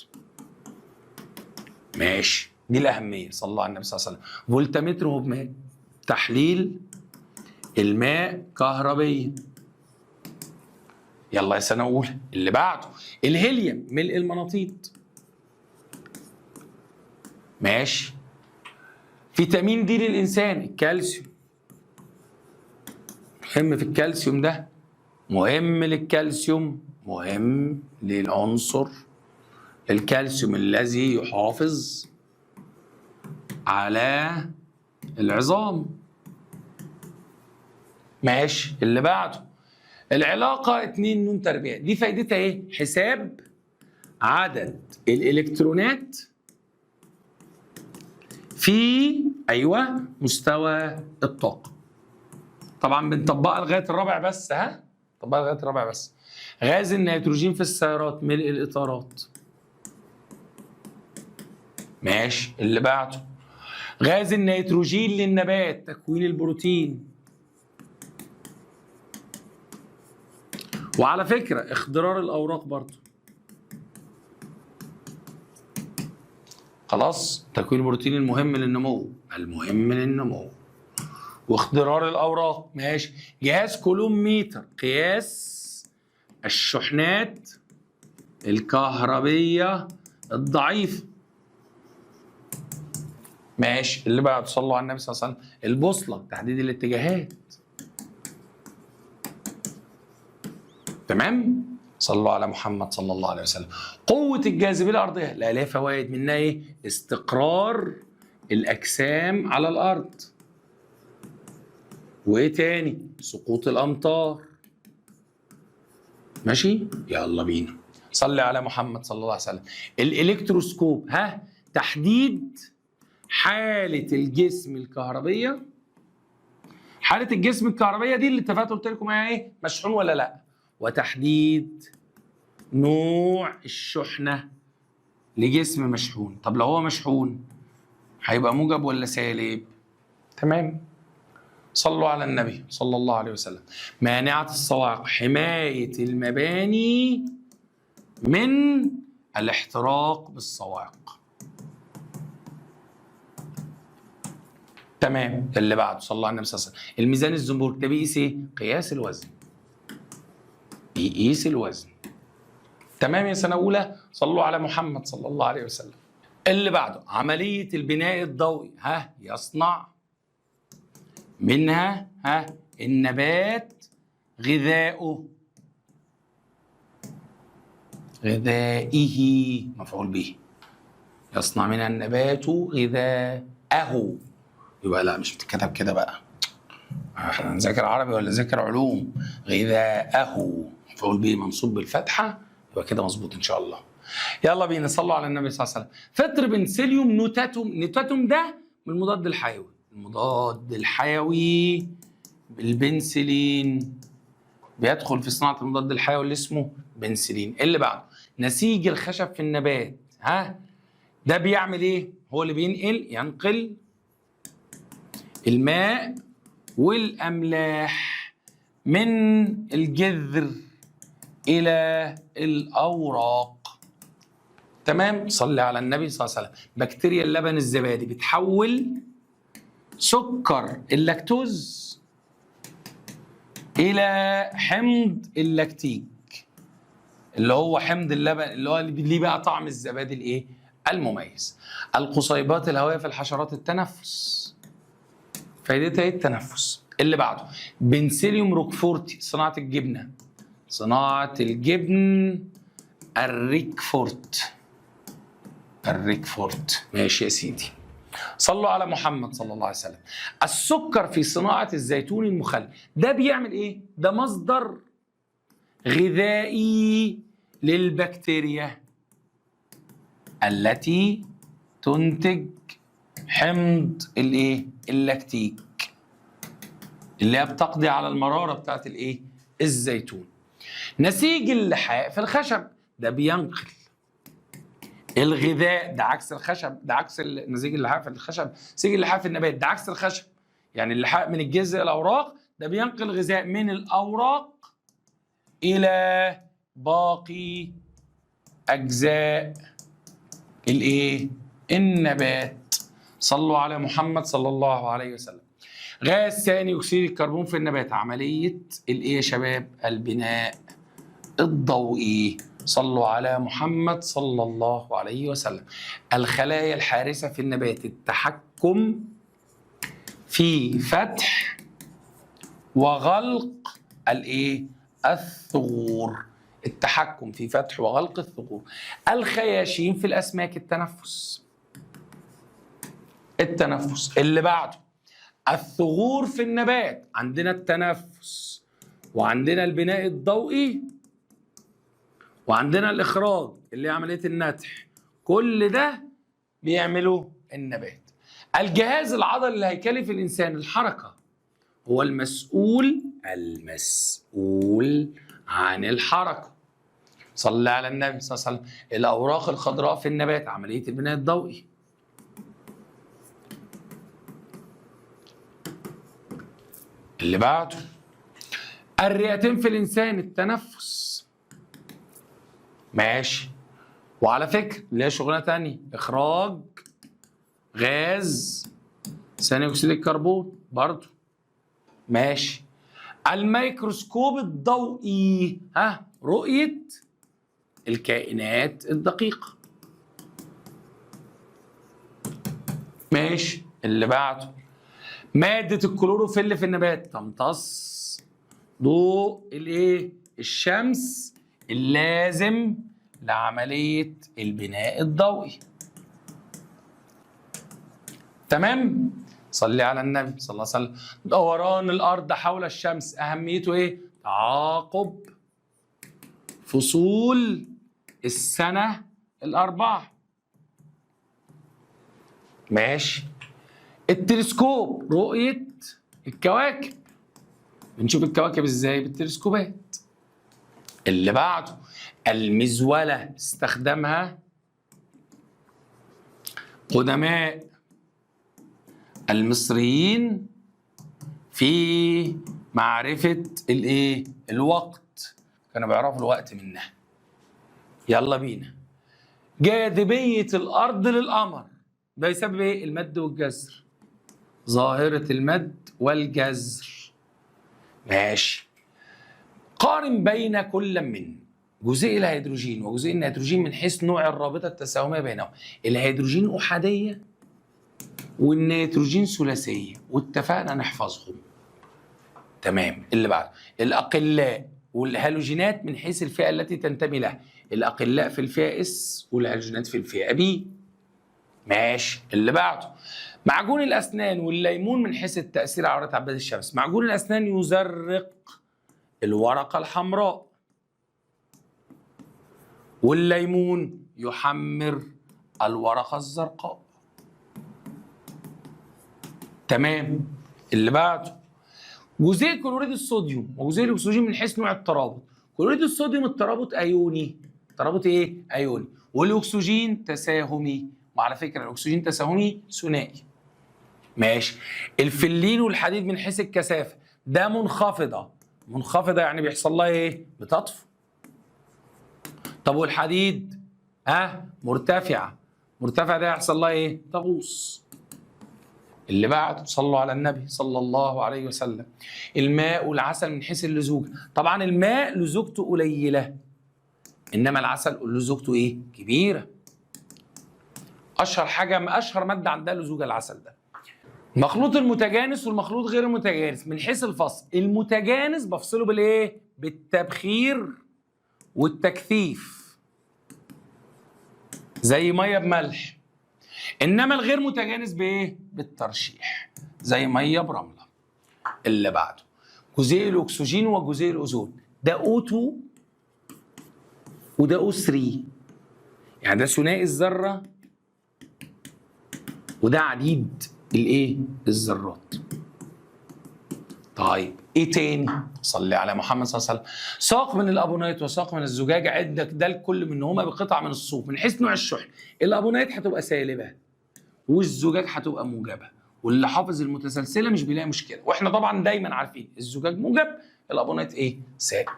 ماشي، دي الاهميه. صلى الله على النبي صلى الله عليه وسلم. فولتمتر هو بماء. تحليل الماء كهربيا. يلا يا سنه اولى. اللي بعده الهيليوم ملء المناطيد. ماشي. فيتامين دي للإنسان. الكالسيوم مهم. في الكالسيوم ده مهم للكالسيوم، مهم للعنصر الكالسيوم الذي يحافظ على العظام. ماشي. اللي بعده العلاقة 2 نون تربيع. دي فايدتها ايه؟ حساب عدد الإلكترونات في مستوى الطاقة. طبعا بنطبقها لغاية الرابع بس. طبقها لغاية الرابع بس. غاز النيتروجين في السيارات ملء الإطارات. ماشي. اللي بعده غاز النيتروجين للنبات تكوين البروتين. وعلى فكرة اخضرار الأوراق برضو. خلاص، تكوين البروتين المهم للنمو. المهم للنمو واخضرار الاوراق. ماشي. جهاز كولومتر قياس الشحنات الكهربيه الضعيفه. ماشي. اللي بعد صلوا على النبي صلى الله عليه وسلم. البوصله تحديد الاتجاهات. تمام؟ صلوا على محمد صلى الله عليه وسلم. قوة الجاذبية الأرضية لا لها فوائد، منها إيه؟ استقرار الأجسام على الأرض. وإيه تاني؟ سقوط الأمطار. ماشي؟ يلا بينا. صلي على محمد صلى الله عليه وسلم. الإلكتروسكوب، تحديد حالة الجسم الكهربية. حالة الجسم الكهربية دي اللي اتفقت قلت لكم هي إيه؟ مشحون ولا لأ؟ وتحديد نوع الشحنة لجسم مشحون. طب لو هو مشحون هيبقى موجب ولا سالب؟ تمام. صلوا على النبي صلى الله عليه وسلم. مانعة الصواعق، حماية المباني من الاحتراق بالصواعق. تمام. اللي بعده صلى على النبي صلى الله عليه وسلم. الميزان الزنبرك ده بيقيس ايه؟ قياس الوزن. بيقيس الوزن. تمام يا سنة أولى. صلوا على محمد صلى الله عليه وسلم. اللي بعده عملية البناء الضوئي، يصنع منها النبات غذائه. غذائه مفعول به. يصنع منها النبات غذاءه. يبقى لا، مش بتتكتب كده بقى. احنا نذاكر عربي ولا نذاكر علوم؟ غذاءه مفعول به منصوب بالفتحة، يبقى كده مظبوط إن شاء الله. يلا بينا. صلوا على النبي صلى الله عليه وسلم. فطر بنسيليوم نوتاتوم. نوتاتوم ده من المضاد الحيوي. المضاد الحيوي البنسلين بيدخل في صناعة المضاد الحيوي اللي اسمه بنسلين. اللي بعده نسيج الخشب في النبات. ده بيعمل ايه؟ هو اللي ينقل الماء والأملاح من الجذر إلى الأوراق. تمام؟ صلي على النبي صلى الله عليه وسلم. بكتيريا اللبن الزبادي بتحول سكر اللاكتوز إلى حمض اللاكتيك، اللي هو حمض اللبن اللي هو ليه بقى طعم الزبادي المميز. القصيبات الهوائية في الحشرات التنفس. فائدتها ايه؟ التنفس. اللي بعده بنسيليوم روكفورتي، صناعة الجبنة. صناعة الجبن الريكفورت. ماشي يا سيدي. صلوا على محمد صلى الله عليه وسلم. السكر في صناعة الزيتون المخلل، ده بيعمل ايه؟ ده مصدر غذائي للبكتيريا التي تنتج حمض اللاكتيك، اللي هي بتقضي على المرارة بتاعت الزيتون. نسيج اللحاء في الخشب، ده بينقل الغذاء. ده عكس الخشب، ده عكس نسيج اللحاء في الخشب. نسيج اللحاء في النبات ده عكس الخشب. يعني اللحاء من الجذع الأوراق، ده بينقل غذاء من الأوراق إلى باقي أجزاء النبات. صلوا على محمد صلى الله عليه وسلم. غاز ثاني أكسيد الكربون في النبات، عملية يا شباب؟ البناء الضوئي. صلوا على محمد صلى الله عليه وسلم. الخلايا الحارسة في النبات، التحكم في فتح وغلق الثغور. التحكم في فتح وغلق الثغور. الخياشيم في الأسماك، التنفس. اللي بعده الثغور في النبات، عندنا التنفس وعندنا البناء الضوئي وعندنا الإخراج اللي هي عملية النتح. كل ده بيعمله النبات. الجهاز العضلي الهيكلي في الإنسان، الحركة، هو المسؤول عن الحركة. صلى على النبي صلى الله عليه وسلم. الأوراق الخضراء في النبات، عملية البناء الضوئي. اللي بعده الرئتين في الإنسان، التنفس. ماشي. وعلى فكرة ليها شغلانة تانية، إخراج غاز ثاني أكسيد الكربون برضه. ماشي. الميكروسكوب الضوئي، رؤية الكائنات الدقيقة. ماشي. اللي بعده مادة الكلوروفيل في النبات، تمتص ضوء الشمس اللازم لعملية البناء الضوئي. تمام؟ صلي على النبي صلى الله عليه وسلم. دوران الأرض حول الشمس أهميته إيه؟ تعاقب فصول السنة الأربعة. ماشي. التلسكوب رؤية الكواكب، بنشوف الكواكب ازاي؟ بالتلسكوبات. اللي بعده المزولة، استخدمها قدماء المصريين في معرفة الايه؟ الوقت، كانوا بيعرفوا الوقت منها. يلا بينا. جاذبية الأرض للقمر ده يسبب ايه؟ المد والجزر، ظاهرة المد والجزر. ماشي. قارن بين كل من جزيء الهيدروجين وجزيء النيتروجين من حيث نوع الرابطة التساهمية بينهم. الهيدروجين أحادية والنيتروجين ثلاثية، واتفقنا نحفظهم. تمام. اللي بعده الأقلاء والهالوجينات من حيث الفئة التي تنتمي لها. الأقلاء في الفئة اس والهالوجينات في الفئة بي. ماشي. اللي بعده معجون الأسنان والليمون من حيث التأثير على عورات عباد الشمس. معجون الأسنان يزرق الورقة الحمراء، والليمون يحمر الورقة الزرقاء. تمام. اللي بعده جزيء كلوريد الصوديوم وجزيء الأكسجين من حيث نوع الترابط. كلوريد الصوديوم الترابط أيوني. ترابط إيه؟ أيوني. والأكسجين تساهمي، وعلى فكرة الأكسجين تساهمي ثنائي. ماشي. الفلين والحديد من حيث الكثافة ده منخفضة. منخفضة يعني بيحصل لها إيه؟ بتطفو. طب والحديد؟ مرتفعة. مرتفعة ده يحصل لها إيه؟ تغوص. اللي بعده صلوا على النبي صلى الله عليه وسلم. الماء والعسل من حيث اللزوجة. طبعا الماء لزوجته قليلة، إنما العسل لزوجته إيه؟ كبيرة. أشهر مادة عندها لزوجة العسل ده. المخلوط المتجانس والمخلوط غير المتجانس من حيث الفصل. المتجانس بفصله بالإيه؟ بالتبخير والتكثيف، زي مية بملح. إنما الغير متجانس بإيه؟ بالترشيح، زي مية برملة. اللي بعده جزيء الأكسجين وجزيء الأوزون. ده O2 وده O3، يعني ده ثنائي الذرة وده عديد الايه؟ الذرات. طيب ايه تاني؟ صلي على محمد صلى الله عليه وسلم. ساق من الابونيت وساق من الزجاجه عندك ده الكل منهما بقطعه من الصوف من حيث نوع الشحن. الابونيت هتبقى سالبه والزجاج هتبقى موجبه، واللي حافظ المتسلسله مش بيلاقي مشكله، واحنا طبعا دايما عارفين الزجاج موجب الابونيت ايه؟ سالب.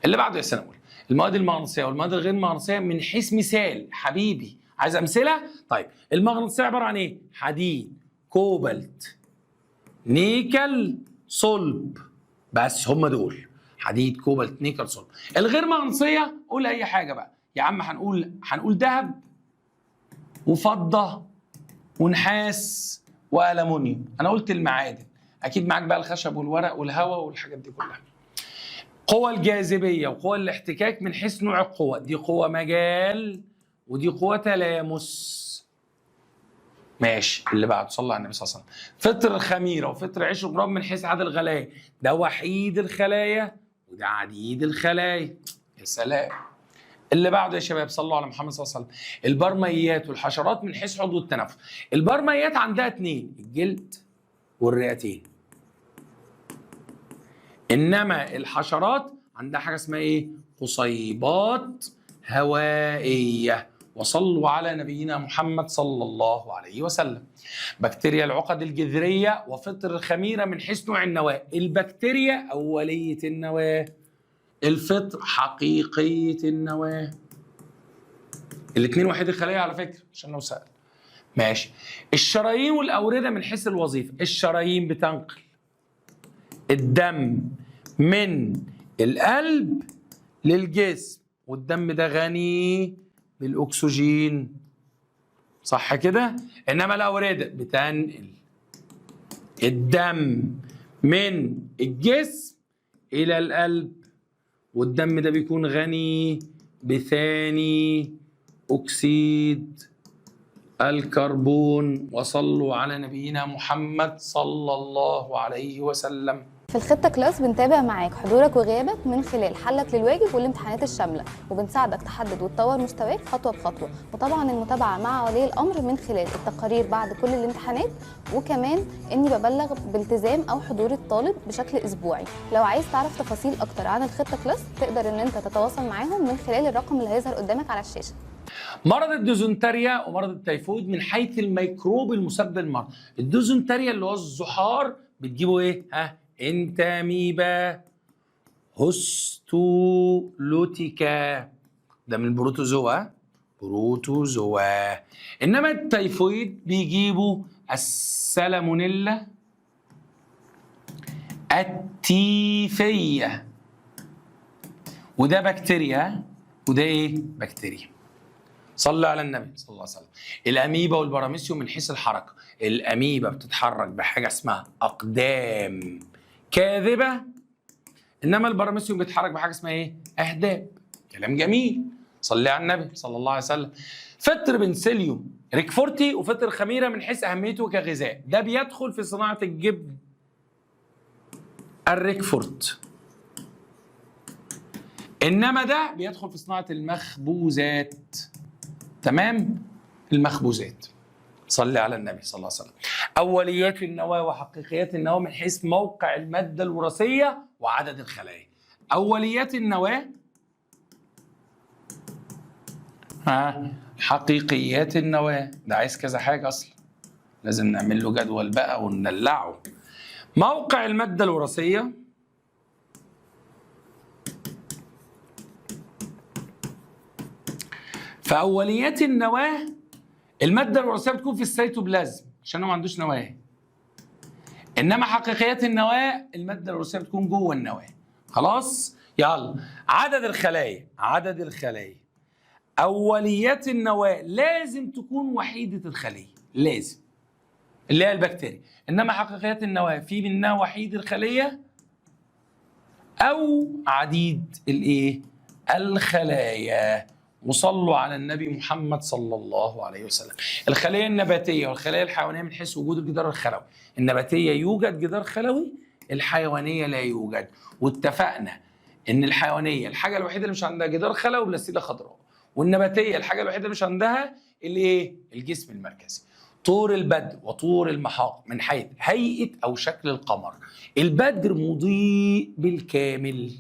اللي بعده يا سنوي المواد المغناطيسيه والمواد الغير مغناطيسيه من حيث مثال. حبيبي عايز امثله؟ طيب المغناطيسيه عباره عن ايه؟ حديد، كوبالت، نيكل، صلب. بس هم دول، حديد، كوبالت، نيكل، صلب. الغير مغناطيسيه قول اي حاجه بقى يا عم. هنقول ذهب وفضه ونحاس والومنيوم. انا قلت المعادن، اكيد معاك بقى الخشب والورق والهواء والحاجات دي كلها. قوى الجاذبيه وقوى الاحتكاك من حيث نوع القوه. دي قوه مجال ودي قوه تلامس. ماشي. اللي بعده صلى على النبي صلى الله عليه وسلم. فطر الخميره وفطر عيش وغراب من حيث عدد الخلايا. ده وحيد الخلايا وده عديد الخلايا. يا سلام. اللي بعده يا شباب صلوا على محمد صلى الله عليه وسلم. البرميات والحشرات من حيث عضو التنفس. البرميات عندها 2، الجلد والرئتين. انما الحشرات عندها حاجه اسمها ايه؟ قصيبات هوائيه. وصلوا على نبينا محمد صلى الله عليه وسلم. بكتيريا العقد الجذريه وفطر الخميره من حيث نوع النواه. البكتيريا اوليه النواه، الفطر حقيقيه النواه. الاثنين وحيد الخليه على فكره عشان لو سأل. ماشي. الشرايين والاورده من حيث الوظيفه. الشرايين بتنقل الدم من القلب للجسم، والدم ده غني بالاكسجين، صح كده؟ انما الاورده بتنقل الدم من الجسم الى القلب والدم ده بيكون غني بثاني أكسيد الكربون. وصلوا على نبينا محمد صلى الله عليه وسلم. في الخطة كلاس بنتابع معاك حضورك وغيابك من خلال حلك للواجب والامتحانات الشاملة، وبنساعدك تحدد وتطور مستواك خطوة بخطوة، وطبعا المتابعة مع ولي الأمر من خلال التقارير بعد كل الامتحانات، وكمان إني ببلغ بالتزام أو حضور الطالب بشكل أسبوعي. لو عايز تعرف تفاصيل أكتر عن الخطة كلاس تقدر إن أنت تتواصل معاهم من خلال الرقم اللي هيظهر قدامك على الشاشة. مرض الديزنتريا ومرض التيفويد من حيث الميكروب المسبب للمرض. الديزنتريا اللي هو الزحار بتجيبه ايه؟ انتاميبا هستولوتيكا، ده من البروتوزوا، بروتوزوا. انما التيفويد بيجيبوا السالمونيلا التيفيه، وده بكتيريا وده ايه؟ بكتيريا. صلى على النبي صلى الله عليه وسلم. الاميبا والبراميسيوم من حيث الحركه، الاميبا بتتحرك بحاجه اسمها اقدام كاذبه، انما البراميسيوم بيتحرك بحاجه اسمها ايه؟ اهداب. كلام جميل. صلي على النبي صلى الله عليه وسلم. فطر بنسليوم ريكفورتي وفطر خميره من حيث اهميته كغذاء، ده بيدخل في صناعه الجبن الريكفورت، انما ده بيدخل في صناعه المخبوزات. تمام؟ المخبوزات. صلي على النبي صلى الله عليه وسلم. اوليات النواه وحقيقيات النواه من حيث موقع الماده الوراثيه وعدد الخلايا. اوليات النواه، حقيقيات النواه، ده عايز كذا حاجه اصلا، لازم نعمل له جدول بقى وننلعه. موقع الماده الوراثيه، فأوليات النواة المادة الوراثية بتكون في السيتوبلازم عشان هو ما عندوش نواة، إنما حقيقيات النواة المادة الوراثية بتكون جوه النواة. خلاص؟ يلا. عدد الخلايا، عدد الخلايا. أوليات النواة لازم تكون وحيدة الخلية، لازم، اللي هي البكتيريا، إنما حقيقيات النواة في منها وحيد الخلية أو عديد الإيه؟ الخلايا. وصلوا على النبي محمد صلى الله عليه وسلم. الخلية النباتية والخلايا الحيوانية من حيث وجود الجدار الخلوي. النباتية يوجد جدار خلوي، الحيوانية لا يوجد. واتفقنا إن الحيوانية الحاجة الوحيدة اللي مش عندها جدار خلوي بلاستيدة خضراء، والنباتية الحاجة الوحيدة اللي مش عندها الإيه؟ الجسم المركزي. طور البدر وطور المحاق من حيث هيئة أو شكل القمر. البدر مضيء بالكامل.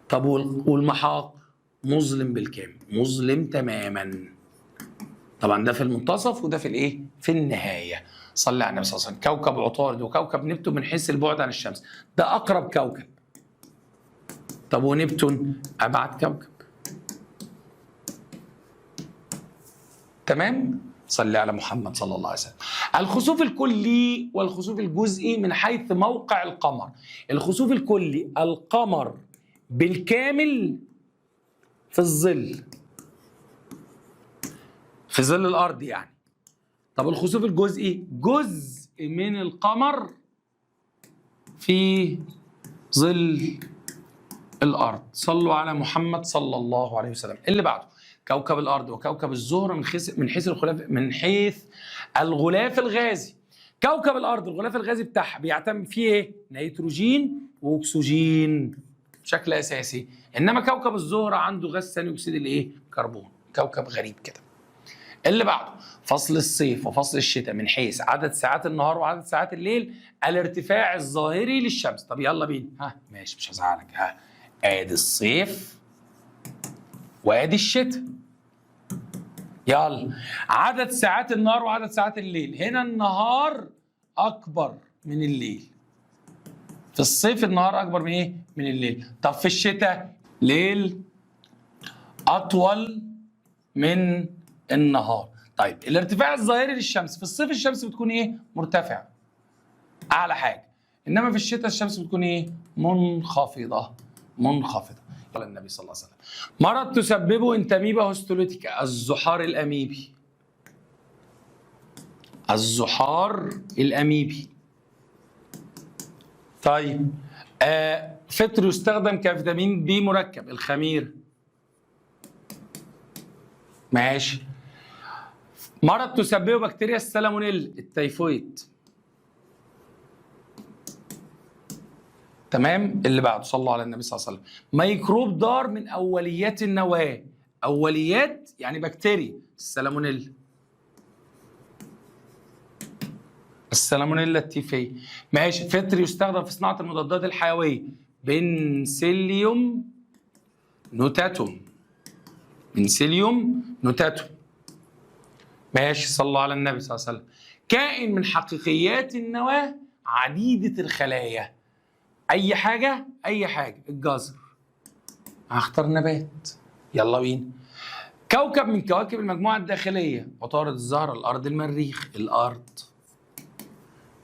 طب والمحاق مظلم بالكامل، مظلم تماما. طبعا ده في المنتصف وده في الايه؟ في النهايه. صلى على النبي صلى الله عليه وسلم. كوكب عطارد وكوكب نبتون من حيث البعد عن الشمس، ده اقرب كوكب. طب ونبتون ابعد كوكب. تمام؟ صلى على محمد صلى الله عليه وسلم. الخسوف الكلي والخسوف الجزئي من حيث موقع القمر. الخسوف الكلي القمر بالكامل في الظل، في ظل الارض يعني. طب الخسوف الجزئي جزء من القمر في ظل الارض. صلوا على محمد صلى الله عليه وسلم. اللي بعده كوكب الارض وكوكب الزهره من حيث الغلاف الغازي. كوكب الارض الغلاف الغازي بتاعها بيعتمد فيه ايه؟ نيتروجين واكسجين بشكل اساسي، انما كوكب الزهره عنده غاز ثاني اكسيد الايه؟ كربون. كوكب غريب كده. اللي بعده فصل الصيف وفصل الشتاء من حيث عدد ساعات النهار وعدد ساعات الليل، الارتفاع الظاهري للشمس. طب يلا بينا، ماشي مش هزعلك. ادي الصيف وادي الشتاء. يلا. عدد ساعات النهار وعدد ساعات الليل. هنا النهار اكبر من الليل. في الصيف النهار اكبر من ايه؟ من الليل. طب في الشتاء ليل اطول من النهار. طيب الارتفاع الظاهري للشمس، في الصيف الشمس بتكون ايه؟ مرتفعه اعلى حاجه، انما في الشتاء الشمس بتكون ايه؟ منخفضه. منخفضه. قال النبي صلى الله عليه وسلم. مرض تسببه انتاميبا هستولوتيكا، الزحار الاميبي. الزحار الاميبي. طيب فطر يستخدم كفيتامين بي مركب، الخمير. ماشي. مرض تسببه بكتيريا السالمونيلا، التيفويد. تمام. اللي بعده صلوا على النبي صلى الله عليه وسلم. ميكروب ضار من اوليات النواه، اوليات يعني بكتيريا، السالمونيلا. السالمونيلا التيفيه. ماشي. فطر يستخدم في صناعه المضادات الحيويه، بنسيليوم نوتاتوم. بنسيليوم نوتاتوم. ماشي. صلوا على النبي صلى الله عليه وسلم. كائن من حقيقيات النواه عديده الخلايا. اي حاجه اي حاجه. الجزر. هختار نبات. يلا بينا. كوكب من كواكب المجموعه الداخليه، عطارد، الزهره، الارض، المريخ. الارض.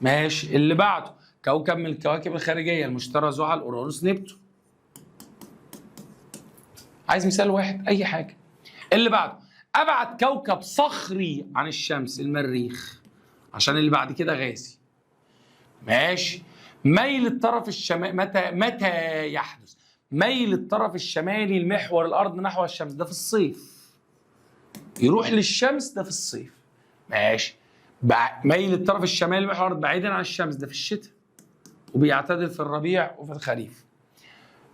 ماشي. اللي بعده كوكب من الكواكب الخارجيه، المشتري، زحل، اورانوس، نبتون. عايز مثال واحد اي حاجه. اللي بعده ابعد كوكب صخري عن الشمس، المريخ، عشان اللي بعد كده غازي. ماشي. ميل الطرف الشمالي متى يحدث؟ ميل الطرف الشمالي لمحور الارض نحو الشمس، ده في الصيف. يروح للشمس، ده في الصيف. ماشي. ميل الطرف الشمالي لمحور الارض بعيدا عن الشمس، ده في الشتاء. وبيعتدل في الربيع وفي الخريف.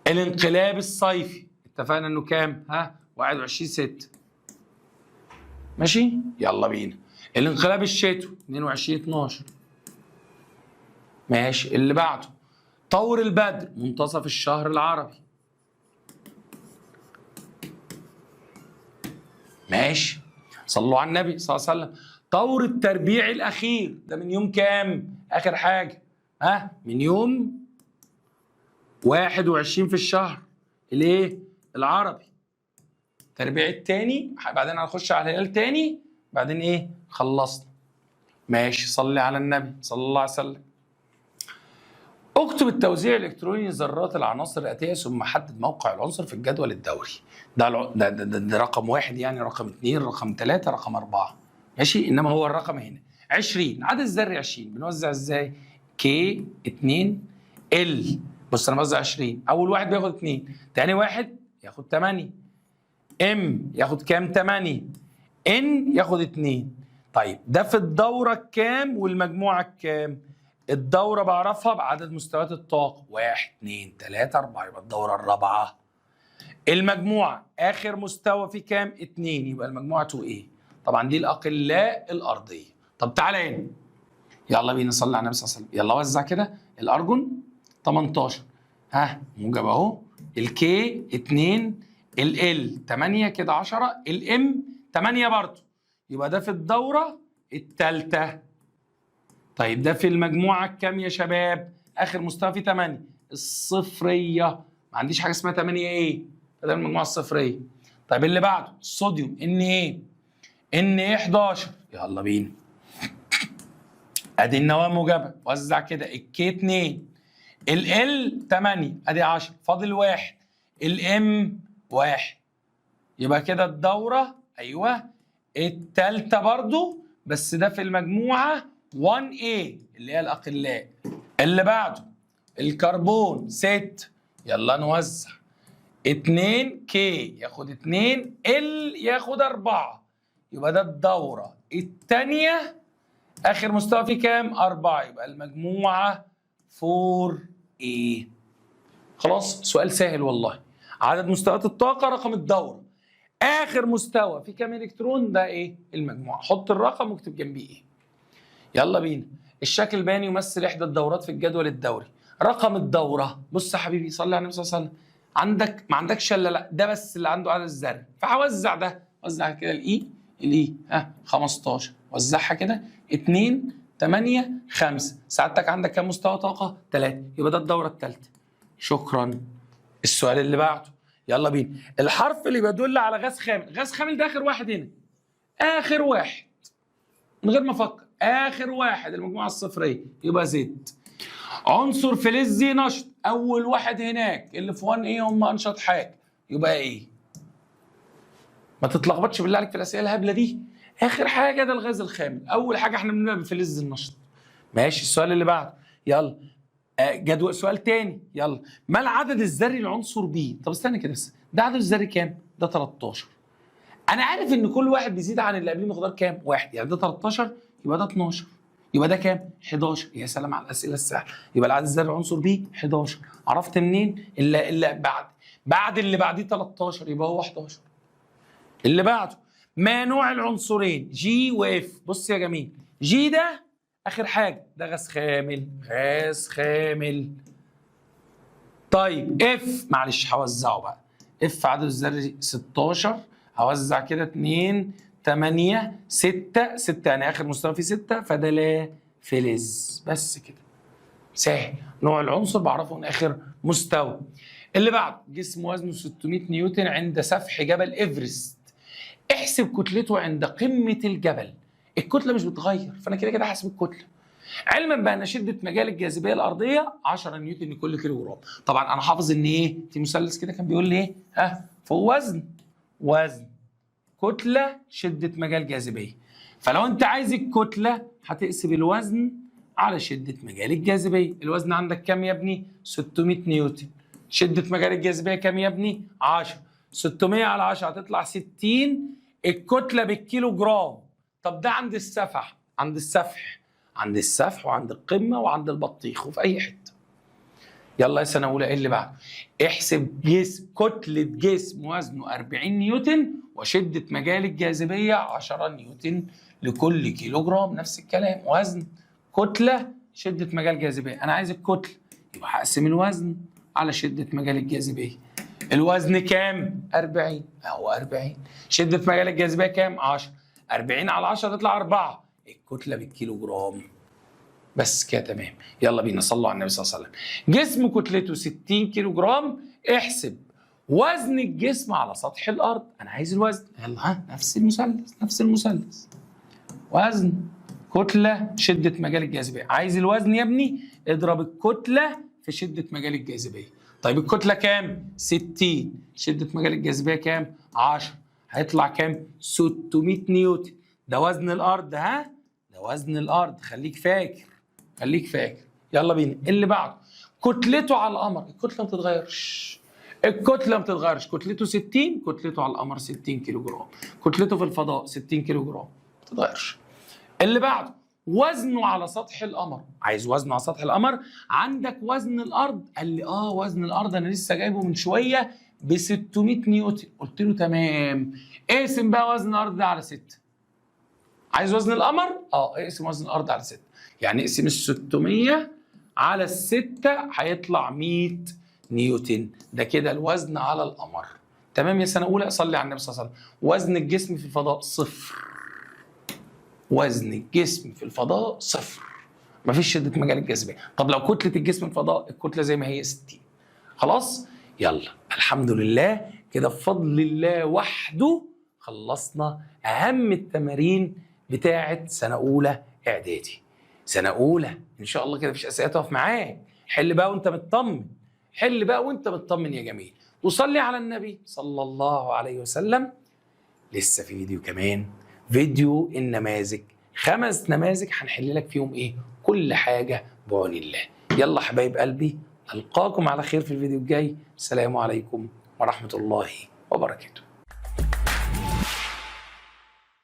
الانقلاب الصيفي اتفقنا انه كام؟ 21/6. ماشي. يلا بينا. الانقلاب الشتوي 22/12. ماشي. اللي بعده طور البدر، منتصف الشهر العربي. ماشي. صلوا على النبي صلى الله عليه وسلم. طور التربيع الاخير، ده من يوم كام؟ اخر حاجه من يوم 21 في الشهر الايه؟ العربي. التربيع الثاني، بعدين هنخش على الهلال تاني، بعدين ايه؟ خلصنا. ماشي. صلي على النبي صلى الله عليه وسلم. اكتب التوزيع الالكتروني لذرات العناصر الاتيه ثم حدد موقع العنصر في الجدول الدوري. ده رقم 1، يعني رقم 2، رقم 3، رقم 4. ماشي. انما هو الرقم هنا 20. عدد الذري 20. بنوزع ازاي؟ كي 2 ال. بص انا بوزع 20. اول واحد بياخد 2، ثاني واحد ياخد 8. ام ياخد كام؟ 8. ان ياخد 2. طيب ده في الدوره الكام والمجموعه الكام؟ الدورة بعرفها بعدد مستويات الطاقة، 1 2 3 4، يبقى الدورة الرابعة. المجموعة آخر مستوى فيه كام؟ 2، يبقى المجموعة 2A. طبعا دي الأقلاء الأرضية. طب تعالى هنا. يلا بينا نصلي على النبي صلى الله عليه وسلم. يلا وزع كده. الأرجون 18 موجب أهو. الكي 2، ال 8 كده 10، الام 8 برضه، يبقى ده في الدورة الثالثة. طيب ده في المجموعة الكام يا شباب؟ آخر مستوى فيه 8، الصفرية. ما عنديش حاجة اسمها 8A، ده المجموعة الصفرية. طيب اللي بعده الصوديوم ان 11. يلا بينا. ادي النواة موجبة، وزع كده. الكي 2، ال 8، ادي 10، فاضل 1، الام 1. يبقى كده الدورة ايوه الثالثة برضو، بس ده في المجموعة 1A اللي هي الأقلاء. اللي بعده الكربون 6. يلا نوزع. 2K ياخد 2، L ياخد 4، يبقى ده الدورة الثانية. آخر مستوى فيه كام؟ 4، يبقى المجموعة 4A. خلاص سؤال سهل والله. عدد مستويات الطاقة رقم الدورة. آخر مستوى فيه كام إلكترون؟ ده إيه؟ المجموعة. حط الرقم واكتب جنبيه إيه. يلا بينا. الشكل البياني يمثل إحدى الدورات في الجدول الدوري. رقم الدورة، بص يا حبيبي صلي على النبي صلى الله عليه وسلم. عندك ما عندكش الا لا ده بس اللي عنده عدد الذري، فهوزع ده. وزع كده الإي 15، وزعها كده 2 8 5. سعادتك عندك كام مستوى طاقة؟ 3، يبقى ده الدورة الثالثة. شكرا. السؤال اللي بعده يلا بينا. الحرف اللي بيدل على غاز خامل. غاز خامل ده آخر واحد هنا، آخر واحد من غير ما أفكر، آخر واحد المجموعة الصفرية، يبقى زد. عنصر فلزي نشط، أول واحد هناك اللي في 1 إيه هم أنشط حاجة، يبقى إيه؟ ما تتلخبطش بالله عليك في الأسئلة الهبلة دي. آخر حاجة ده الغاز الخامل، أول حاجة إحنا بنبدأ بفلز النشط. ماشي. السؤال اللي بعده يلا. جدول سؤال تاني يلا. ما العدد الذري لعنصر بي؟ طب استنى كده بس، ده عدد الذري كام؟ ده 13. انا عارف ان كل واحد بيزيد عن اللي قبليه مقدار كام؟ واحد، يعني ده 13 يبقى ده 12 يبقى ده كام؟ 11. يا سلام على الاسئله السهله. يبقى العدد الذري لعنصر بي 11. عرفت منين؟ اللي بعد اللي بعديه 13 يبقى هو 11. اللي بعده، ما نوع العنصرين جي واف؟ بص يا جميل، جي ده اخر حاجه، ده غاز خامل، غاز خامل. طيب اف، معلش هوزعه بقى. اف عدد الذري 16، هوزع كده 2 8 6 6 يعني اخر مستوى فيه 6، فده لا فلز. بس كده سهل. نوع العنصر بعرفه من اخر مستوى. اللي بعده، جسم وزنه 600 نيوتن عند سفح جبل ايفرست. احسب كتلته عند قمه الجبل. الكتله مش بتتغير، فانا كده كده هحسب الكتله. علما بان شده مجال الجاذبيه الارضيه 10 نيوتن لكل كيلو جرام. طبعا انا حافظ ان ايه؟ في مثلث كده كان بيقول لي ايه؟ فوق وزن كتله شده مجال جاذبيه. فلو انت عايز الكتله هتقسم الوزن على شده مجال الجاذبيه. الوزن عندك كام يا ابني؟ 600 نيوتن. شده مجال الجاذبيه كام يا ابني؟ 10. 600 على 10 هتطلع 60. الكتله بالكيلو جرام. طب ده عند السفح، عند السفح وعند القمه وعند البطيخ وفي اي حته. يلا يا سنه اولى، ايه اللي بعده؟ احسب كتله جسم وزنه 40 نيوتن وشده مجال الجاذبيه 10 نيوتن لكل كيلو جرام. نفس الكلام، وزن كتله شده مجال جاذبيه. انا عايز الكتله، يبقى هقسم الوزن على شده مجال الجاذبيه. الوزن كام؟ 40 اهو 40. شده مجال الجاذبيه كام؟ 10. 40 على 10 تطلع 4. الكتله بالكيلو جرام. بس كده تمام. يلا بينا صلوا على النبي صلى الله عليه وسلم. جسم كتلته 60 كيلو جرام. احسب وزن الجسم على سطح الارض. انا عايز الوزن. يلا نفس المثلث. وزن كتله شده مجال الجاذبيه. عايز الوزن يا ابني؟ اضرب الكتله في شده مجال الجاذبيه. طيب الكتله كام؟ 60. شده مجال الجاذبيه كام؟ 10. هيطلع كام؟ 600 نيوتن. ده وزن الارض. ده وزن الارض. خليك فاكر. يلا بينا اللي بعده. كتلته على القمر. الكتله ما بتتغيرش. كتلته 60. كتلته على القمر 60 كيلو جرام. كتلته في الفضاء 60 كيلو جرام. ما بتتغيرش. اللي بعده، وزنه على سطح القمر. عايز وزنه على سطح القمر. عندك وزن الارض. قال لي وزن الارض انا لسه جايبه من شويه ب 600 نيوتن. قلت له تمام. اقسم بقى وزن الارض ده على 6. عايز وزن القمر؟ اقسم وزن الارض على 6. يعني اقسم ال 600 على ال 6 هيطلع 100 نيوتن. ده كده الوزن على القمر. تمام يا سنه اولى. صلي على النبي صلى الله عليه وسلم. وزن الجسم في الفضاء 0. وزن الجسم في الفضاء 0. مفيش شده مجال الجاذبيه. طب لو كتله الجسم في الفضاء، الكتله زي ما هي 60. خلاص؟ يلا الحمد لله كده بفضل الله وحده خلصنا اهم التمارين بتاعه سنه اولى اعدادي. سنه اولى ان شاء الله كده مفيش اسئله تقف معاك. حل بقى وانت مطمن يا جميل. وصلي على النبي صلى الله عليه وسلم. لسه في فيديو كمان، فيديو النماذج. 5 نماذج هنحل لك فيهم كل حاجه بعون الله. يلا حبايب قلبي، القاكم على خير في الفيديو الجاي. السلام عليكم ورحمه الله وبركاته.